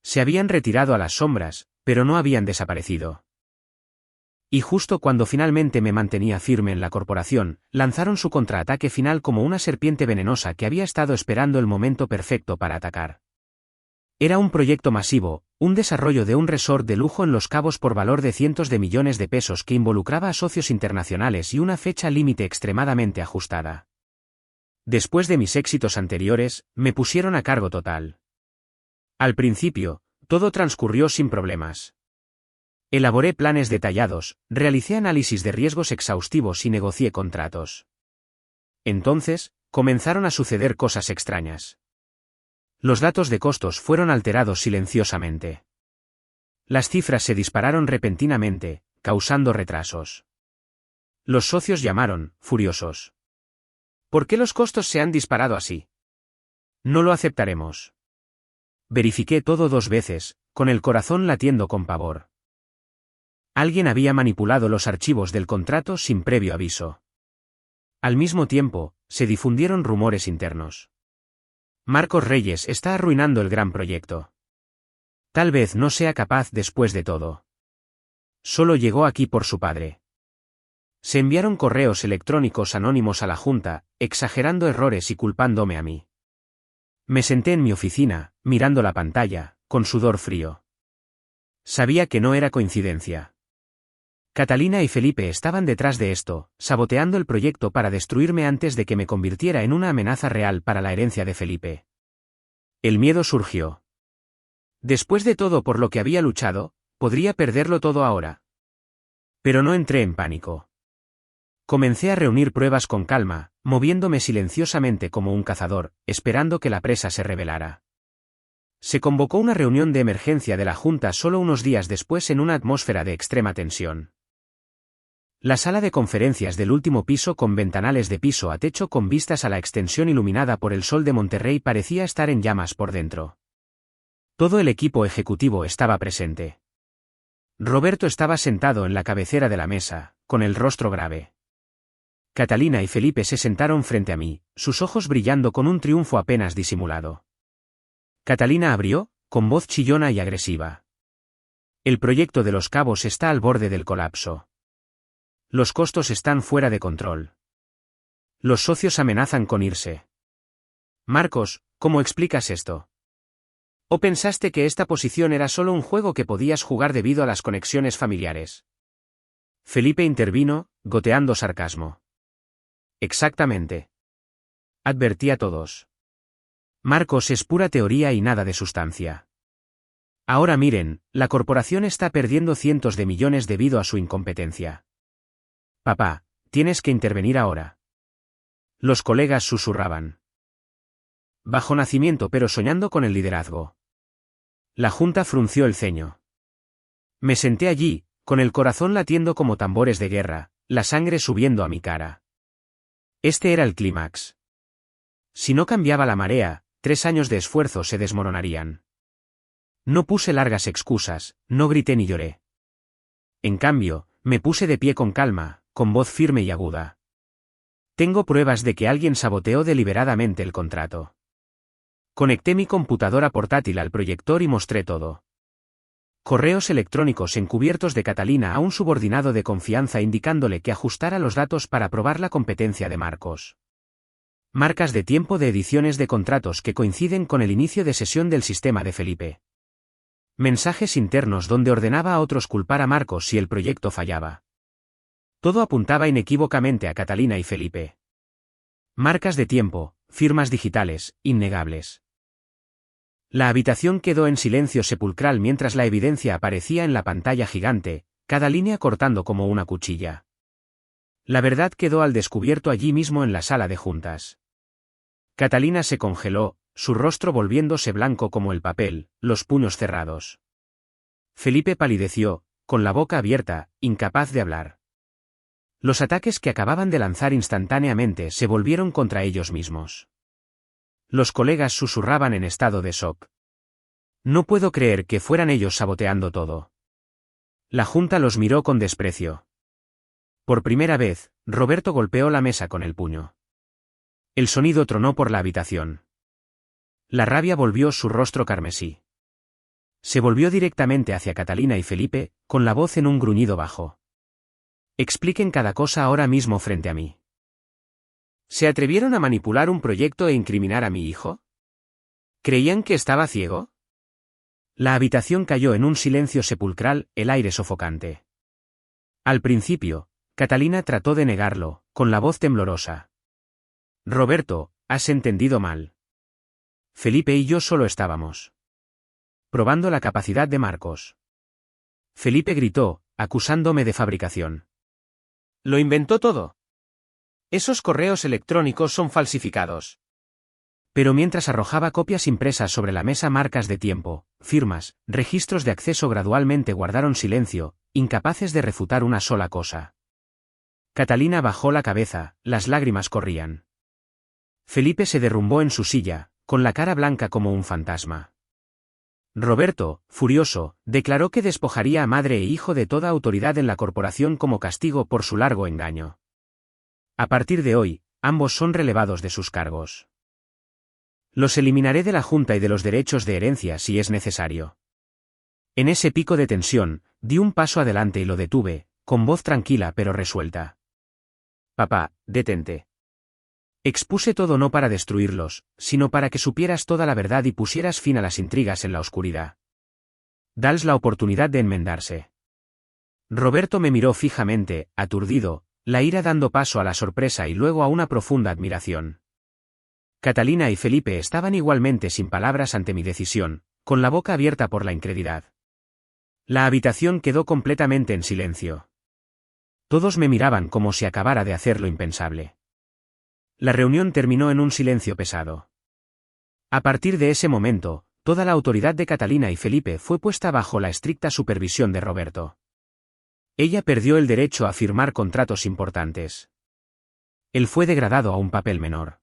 Se habían retirado a las sombras, pero no habían desaparecido. Y justo cuando finalmente me mantenía firme en la corporación, lanzaron su contraataque final como una serpiente venenosa que había estado esperando el momento perfecto para atacar. Era un proyecto masivo, un desarrollo de un resort de lujo en Los Cabos por valor de cientos de millones de pesos que involucraba a socios internacionales y una fecha límite extremadamente ajustada. Después de mis éxitos anteriores, me pusieron a cargo total. Al principio, todo transcurrió sin problemas. Elaboré planes detallados, realicé análisis de riesgos exhaustivos y negocié contratos. Entonces, comenzaron a suceder cosas extrañas. Los datos de costos fueron alterados silenciosamente. Las cifras se dispararon repentinamente, causando retrasos. Los socios llamaron, furiosos. ¿Por qué los costos se han disparado así? No lo aceptaremos. Verifiqué todo 2 veces, con el corazón latiendo con pavor. Alguien había manipulado los archivos del contrato sin previo aviso. Al mismo tiempo, se difundieron rumores internos. Marcos Reyes está arruinando el gran proyecto. Tal vez no sea capaz después de todo. Solo llegó aquí por su padre. Se enviaron correos electrónicos anónimos a la Junta, exagerando errores y culpándome a mí. Me senté en mi oficina, mirando la pantalla, con sudor frío. Sabía que no era coincidencia. Catalina y Felipe estaban detrás de esto, saboteando el proyecto para destruirme antes de que me convirtiera en una amenaza real para la herencia de Felipe. El miedo surgió. Después de todo por lo que había luchado, podría perderlo todo ahora. Pero no entré en pánico. Comencé a reunir pruebas con calma, moviéndome silenciosamente como un cazador, esperando que la presa se revelara. Se convocó una reunión de emergencia de la Junta solo unos días después en una atmósfera de extrema tensión. La sala de conferencias del último piso con ventanales de piso a techo con vistas a la extensión iluminada por el sol de Monterrey parecía estar en llamas por dentro. Todo el equipo ejecutivo estaba presente. Roberto estaba sentado en la cabecera de la mesa, con el rostro grave. Catalina y Felipe se sentaron frente a mí, sus ojos brillando con un triunfo apenas disimulado. Catalina abrió, con voz chillona y agresiva. El proyecto de Los Cabos está al borde del colapso. Los costos están fuera de control. Los socios amenazan con irse. Marcos, ¿cómo explicas esto? ¿O pensaste que esta posición era solo un juego que podías jugar debido a las conexiones familiares? Felipe intervino, goteando sarcasmo. Exactamente. Advertí a todos. Marcos es pura teoría y nada de sustancia. Ahora miren, la corporación está perdiendo cientos de millones debido a su incompetencia. Papá, tienes que intervenir ahora. Los colegas susurraban. Bajo nacimiento pero soñando con el liderazgo. La Junta frunció el ceño. Me senté allí, con el corazón latiendo como tambores de guerra, la sangre subiendo a mi cara. Este era el clímax. Si no cambiaba la marea, 3 años de esfuerzo se desmoronarían. No puse largas excusas, no grité ni lloré. En cambio, me puse de pie con calma, con voz firme y aguda. Tengo pruebas de que alguien saboteó deliberadamente el contrato. Conecté mi computadora portátil al proyector y mostré todo. Correos electrónicos encubiertos de Catalina a un subordinado de confianza indicándole que ajustara los datos para probar la competencia de Marcos. Marcas de tiempo de ediciones de contratos que coinciden con el inicio de sesión del sistema de Felipe. Mensajes internos donde ordenaba a otros culpar a Marcos si el proyecto fallaba. Todo apuntaba inequívocamente a Catalina y Felipe. Marcas de tiempo, firmas digitales, innegables. La habitación quedó en silencio sepulcral mientras la evidencia aparecía en la pantalla gigante, cada línea cortando como una cuchilla. La verdad quedó al descubierto allí mismo en la sala de juntas. Catalina se congeló, su rostro volviéndose blanco como el papel, los puños cerrados. Felipe palideció, con la boca abierta, incapaz de hablar. Los ataques que acababan de lanzar instantáneamente se volvieron contra ellos mismos. Los colegas susurraban en estado de shock. No puedo creer que fueran ellos saboteando todo. La junta los miró con desprecio. Por primera vez, Roberto golpeó la mesa con el puño. El sonido tronó por la habitación. La rabia volvió su rostro carmesí. Se volvió directamente hacia Catalina y Felipe, con la voz en un gruñido bajo. Expliquen cada cosa ahora mismo frente a mí. ¿Se atrevieron a manipular un proyecto e incriminar a mi hijo? ¿Creían que estaba ciego? La habitación cayó en un silencio sepulcral, el aire sofocante. Al principio, Catalina trató de negarlo, con la voz temblorosa. Roberto, has entendido mal. Felipe y yo solo estábamos probando la capacidad de Marcos. Felipe gritó, acusándome de fabricación. ¿Lo inventó todo? Esos correos electrónicos son falsificados. Pero mientras arrojaba copias impresas sobre la mesa, marcas de tiempo, firmas, registros de acceso gradualmente guardaron silencio, incapaces de refutar una sola cosa. Catalina bajó la cabeza, las lágrimas corrían. Felipe se derrumbó en su silla, con la cara blanca como un fantasma. Roberto, furioso, declaró que despojaría a madre e hijo de toda autoridad en la corporación como castigo por su largo engaño. A partir de hoy, ambos son relevados de sus cargos. Los eliminaré de la Junta y de los derechos de herencia si es necesario. En ese pico de tensión, di un paso adelante y lo detuve, con voz tranquila pero resuelta. Papá, detente. Expuse todo no para destruirlos, sino para que supieras toda la verdad y pusieras fin a las intrigas en la oscuridad. Dales la oportunidad de enmendarse. Roberto me miró fijamente, aturdido, la ira dando paso a la sorpresa y luego a una profunda admiración. Catalina y Felipe estaban igualmente sin palabras ante mi decisión, con la boca abierta por la incredulidad. La habitación quedó completamente en silencio. Todos me miraban como si acabara de hacer lo impensable. La reunión terminó en un silencio pesado. A partir de ese momento, toda la autoridad de Catalina y Felipe fue puesta bajo la estricta supervisión de Roberto. Ella perdió el derecho a firmar contratos importantes. Él fue degradado a un papel menor.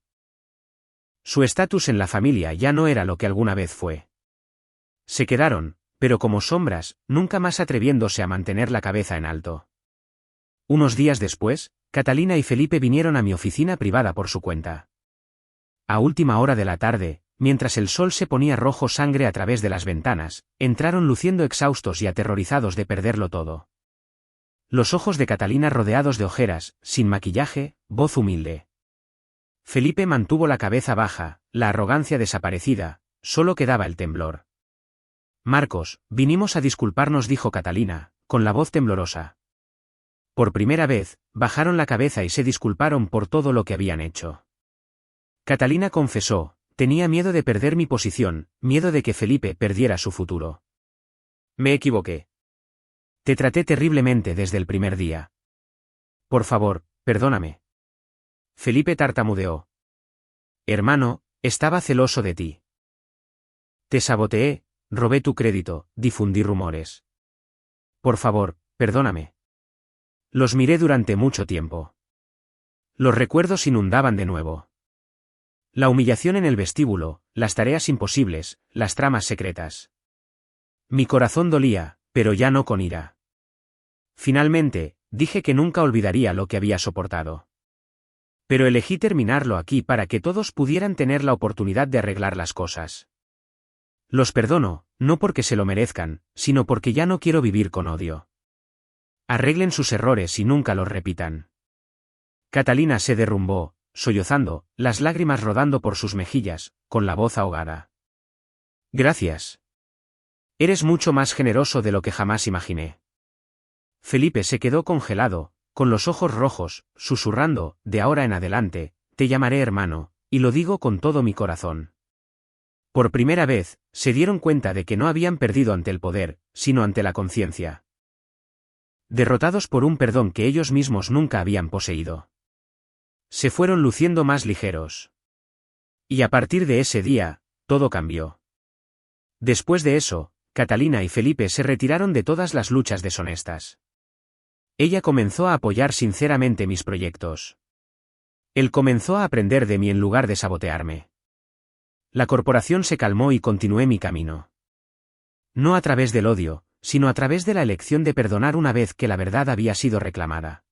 Su estatus en la familia ya no era lo que alguna vez fue. Se quedaron, pero como sombras, nunca más atreviéndose a mantener la cabeza en alto. Unos días después, Catalina y Felipe vinieron a mi oficina privada por su cuenta. A última hora de la tarde, mientras el sol se ponía rojo sangre a través de las ventanas, entraron luciendo exhaustos y aterrorizados de perderlo todo. Los ojos de Catalina rodeados de ojeras, sin maquillaje, voz humilde. Felipe mantuvo la cabeza baja, la arrogancia desaparecida, solo quedaba el temblor. Marcos, vinimos a disculparnos, dijo Catalina, con la voz temblorosa. Por primera vez, bajaron la cabeza y se disculparon por todo lo que habían hecho. Catalina confesó, tenía miedo de perder mi posición, miedo de que Felipe perdiera su futuro. Me equivoqué. Te traté terriblemente desde el primer día. Por favor, perdóname. Felipe tartamudeó. Hermano, estaba celoso de ti. Te saboteé, robé tu crédito, difundí rumores. Por favor, perdóname. Los miré durante mucho tiempo. Los recuerdos inundaban de nuevo. La humillación en el vestíbulo, las tareas imposibles, las tramas secretas. Mi corazón dolía, pero ya no con ira. Finalmente, dije que nunca olvidaría lo que había soportado. Pero elegí terminarlo aquí para que todos pudieran tener la oportunidad de arreglar las cosas. Los perdono, no porque se lo merezcan, sino porque ya no quiero vivir con odio. Arreglen sus errores y nunca los repitan. Catalina se derrumbó, sollozando, las lágrimas rodando por sus mejillas, con la voz ahogada. Gracias. Eres mucho más generoso de lo que jamás imaginé. Felipe se quedó congelado, con los ojos rojos, susurrando, de ahora en adelante, te llamaré hermano, y lo digo con todo mi corazón. Por primera vez, se dieron cuenta de que no habían perdido ante el poder, sino ante la conciencia. Derrotados por un perdón que ellos mismos nunca habían poseído. Se fueron luciendo más ligeros. Y a partir de ese día, todo cambió. Después de eso, Catalina y Felipe se retiraron de todas las luchas deshonestas. Ella comenzó a apoyar sinceramente mis proyectos. Él comenzó a aprender de mí en lugar de sabotearme. La corporación se calmó y continué mi camino. No a través del odio, sino a través de la elección de perdonar una vez que la verdad había sido reclamada.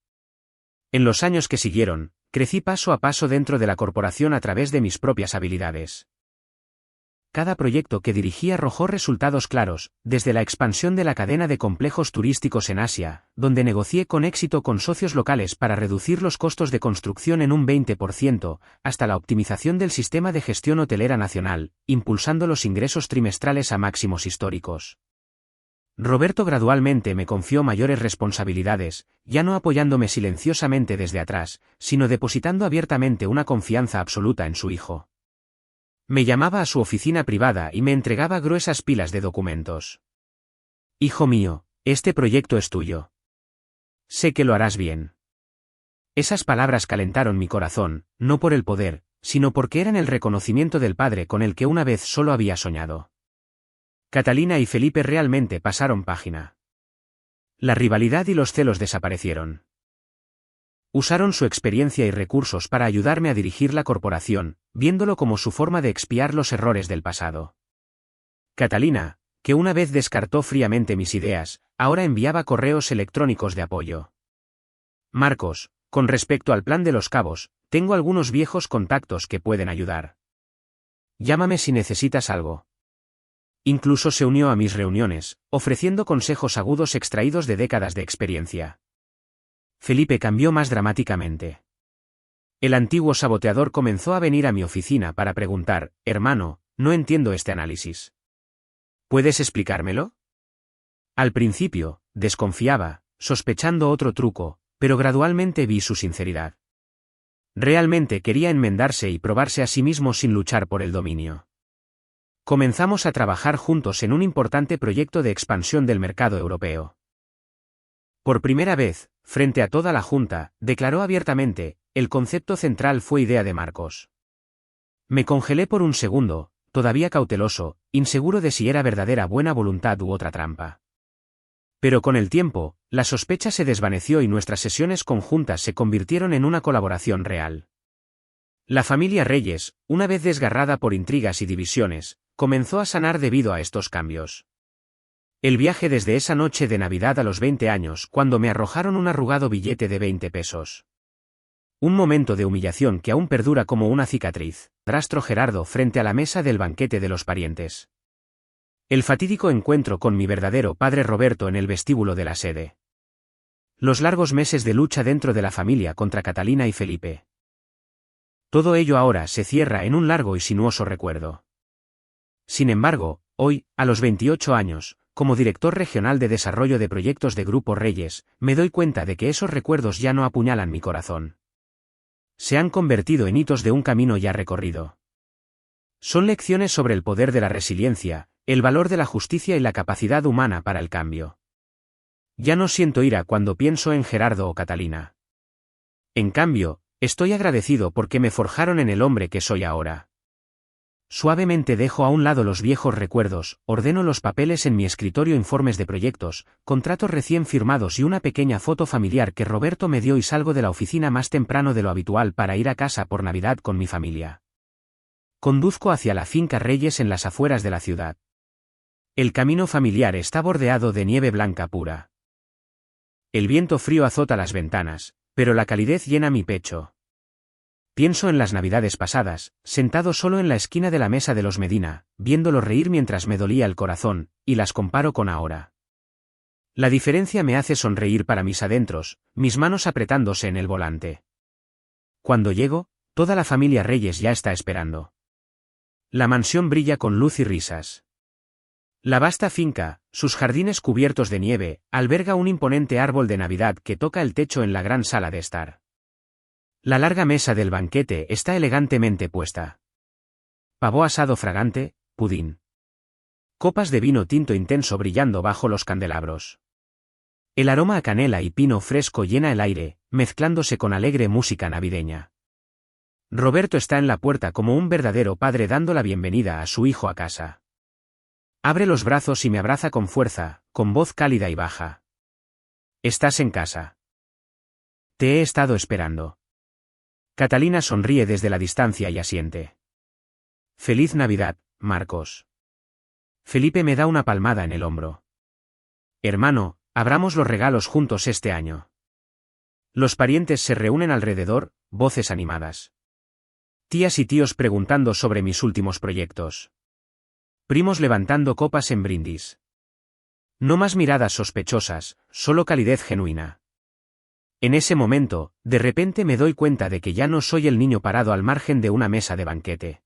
En los años que siguieron, crecí paso a paso dentro de la corporación a través de mis propias habilidades. Cada proyecto que dirigí arrojó resultados claros, desde la expansión de la cadena de complejos turísticos en Asia, donde negocié con éxito con socios locales para reducir los costos de construcción en un 20%, hasta la optimización del sistema de gestión hotelera nacional, impulsando los ingresos trimestrales a máximos históricos. Roberto gradualmente me confió mayores responsabilidades, ya no apoyándome silenciosamente desde atrás, sino depositando abiertamente una confianza absoluta en su hijo. Me llamaba a su oficina privada y me entregaba gruesas pilas de documentos. Hijo mío, este proyecto es tuyo. Sé que lo harás bien. Esas palabras calentaron mi corazón, no por el poder, sino porque eran el reconocimiento del padre con el que una vez solo había soñado. Catalina y Felipe realmente pasaron página. La rivalidad y los celos desaparecieron. Usaron su experiencia y recursos para ayudarme a dirigir la corporación, viéndolo como su forma de expiar los errores del pasado. Catalina, que una vez descartó fríamente mis ideas, ahora enviaba correos electrónicos de apoyo. Marcos, con respecto al plan de los cabos, tengo algunos viejos contactos que pueden ayudar. Llámame si necesitas algo. Incluso se unió a mis reuniones, ofreciendo consejos agudos extraídos de décadas de experiencia. Felipe cambió más dramáticamente. El antiguo saboteador comenzó a venir a mi oficina para preguntar, hermano, no entiendo este análisis. ¿Puedes explicármelo? Al principio, desconfiaba, sospechando otro truco, pero gradualmente vi su sinceridad. Realmente quería enmendarse y probarse a sí mismo sin luchar por el dominio. Comenzamos a trabajar juntos en un importante proyecto de expansión del mercado europeo. Por primera vez, frente a toda la Junta, declaró abiertamente, el concepto central fue idea de Marcos. Me congelé por un segundo, todavía cauteloso, inseguro de si era verdadera buena voluntad u otra trampa. Pero con el tiempo, la sospecha se desvaneció y nuestras sesiones conjuntas se convirtieron en una colaboración real. La familia Reyes, una vez desgarrada por intrigas y divisiones, comenzó a sanar debido a estos cambios. El viaje desde esa noche de Navidad a los 20 años cuando me arrojaron un arrugado billete de 20 pesos. Un momento de humillación que aún perdura como una cicatriz, rastro Gerardo frente a la mesa del banquete de los parientes. El fatídico encuentro con mi verdadero padre Roberto en el vestíbulo de la sede. Los largos meses de lucha dentro de la familia contra Catalina y Felipe. Todo ello ahora se cierra en un largo y sinuoso recuerdo. Sin embargo, hoy, a los 28 años, como director regional de desarrollo de proyectos de Grupo Reyes, me doy cuenta de que esos recuerdos ya no apuñalan mi corazón. Se han convertido en hitos de un camino ya recorrido. Son lecciones sobre el poder de la resiliencia, el valor de la justicia y la capacidad humana para el cambio. Ya no siento ira cuando pienso en Gerardo o Catalina. En cambio, estoy agradecido porque me forjaron en el hombre que soy ahora. Suavemente dejo a un lado los viejos recuerdos, ordeno los papeles en mi escritorio, informes de proyectos, contratos recién firmados y una pequeña foto familiar que Roberto me dio y salgo de la oficina más temprano de lo habitual para ir a casa por Navidad con mi familia. Conduzco hacia la finca Reyes en las afueras de la ciudad. El camino familiar está bordeado de nieve blanca pura. El viento frío azota las ventanas, pero la calidez llena mi pecho. Pienso en las Navidades pasadas, sentado solo en la esquina de la mesa de los Medina, viéndolos reír mientras me dolía el corazón, y las comparo con ahora. La diferencia me hace sonreír para mis adentros, mis manos apretándose en el volante. Cuando llego, toda la familia Reyes ya está esperando. La mansión brilla con luz y risas. La vasta finca, sus jardines cubiertos de nieve, alberga un imponente árbol de Navidad que toca el techo en la gran sala de estar. La larga mesa del banquete está elegantemente puesta. Pavo asado fragante, pudín. Copas de vino tinto intenso brillando bajo los candelabros. El aroma a canela y pino fresco llena el aire, mezclándose con alegre música navideña. Roberto está en la puerta como un verdadero padre dando la bienvenida a su hijo a casa. Abre los brazos y me abraza con fuerza, con voz cálida y baja. ¿Estás en casa? Te he estado esperando. Catalina sonríe desde la distancia y asiente. Feliz Navidad, Marcos. Felipe me da una palmada en el hombro. Hermano, abramos los regalos juntos este año. Los parientes se reúnen alrededor, voces animadas. Tías y tíos preguntando sobre mis últimos proyectos. Primos levantando copas en brindis. No más miradas sospechosas, solo calidez genuina. En ese momento, de repente me doy cuenta de que ya no soy el niño parado al margen de una mesa de banquete.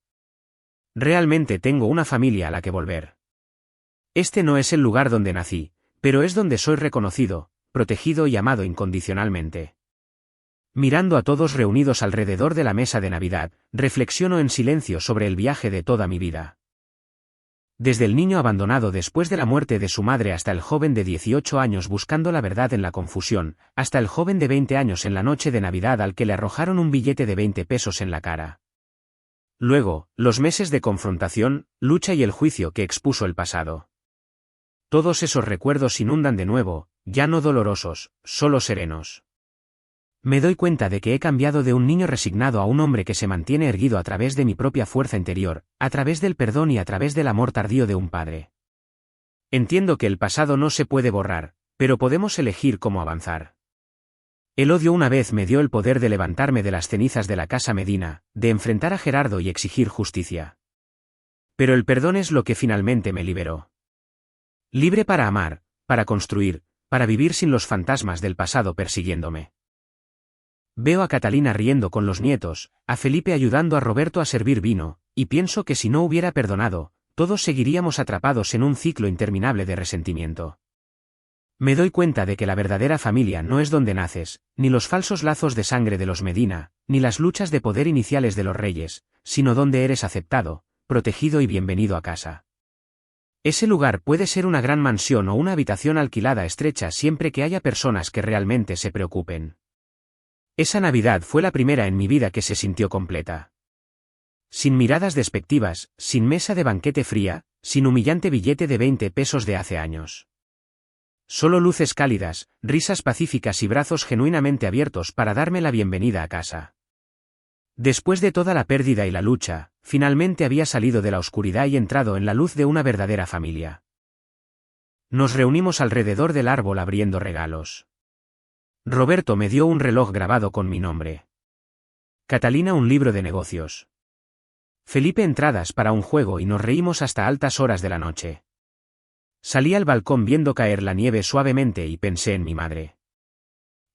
Realmente tengo una familia a la que volver. Este no es el lugar donde nací, pero es donde soy reconocido, protegido y amado incondicionalmente. Mirando a todos reunidos alrededor de la mesa de Navidad, reflexiono en silencio sobre el viaje de toda mi vida. Desde el niño abandonado después de la muerte de su madre hasta el joven de 18 años buscando la verdad en la confusión, hasta el joven de 20 años en la noche de Navidad al que le arrojaron un billete de 20 pesos en la cara. Luego, los meses de confrontación, lucha y el juicio que expuso el pasado. Todos esos recuerdos inundan de nuevo, ya no dolorosos, solo serenos. Me doy cuenta de que he cambiado de un niño resignado a un hombre que se mantiene erguido a través de mi propia fuerza interior, a través del perdón y a través del amor tardío de un padre. Entiendo que el pasado no se puede borrar, pero podemos elegir cómo avanzar. El odio una vez me dio el poder de levantarme de las cenizas de la casa Medina, de enfrentar a Gerardo y exigir justicia. Pero el perdón es lo que finalmente me liberó. Libre para amar, para construir, para vivir sin los fantasmas del pasado persiguiéndome. Veo a Catalina riendo con los nietos, a Felipe ayudando a Roberto a servir vino, y pienso que si no hubiera perdonado, todos seguiríamos atrapados en un ciclo interminable de resentimiento. Me doy cuenta de que la verdadera familia no es donde naces, ni los falsos lazos de sangre de los Medina, ni las luchas de poder iniciales de los reyes, sino donde eres aceptado, protegido y bienvenido a casa. Ese lugar puede ser una gran mansión o una habitación alquilada estrecha siempre que haya personas que realmente se preocupen. Esa Navidad fue la primera en mi vida que se sintió completa. Sin miradas despectivas, sin mesa de banquete fría, sin humillante billete de 20 pesos de hace años. Solo luces cálidas, risas pacíficas y brazos genuinamente abiertos para darme la bienvenida a casa. Después de toda la pérdida y la lucha, finalmente había salido de la oscuridad y entrado en la luz de una verdadera familia. Nos reunimos alrededor del árbol abriendo regalos. Roberto me dio un reloj grabado con mi nombre. Catalina un libro de negocios. Felipe entradas para un juego y nos reímos hasta altas horas de la noche. Salí al balcón viendo caer la nieve suavemente y pensé en mi madre.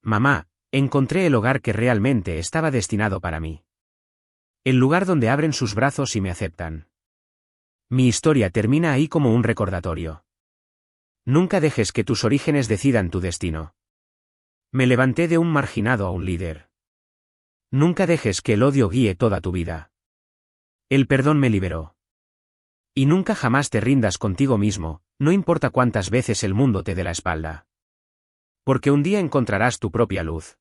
Mamá, encontré el hogar que realmente estaba destinado para mí. El lugar donde abren sus brazos y me aceptan. Mi historia termina ahí como un recordatorio. Nunca dejes que tus orígenes decidan tu destino. Me levanté de un marginado a un líder. Nunca dejes que el odio guíe toda tu vida. El perdón me liberó. Y nunca jamás te rindas contigo mismo, no importa cuántas veces el mundo te dé la espalda. Porque un día encontrarás tu propia luz.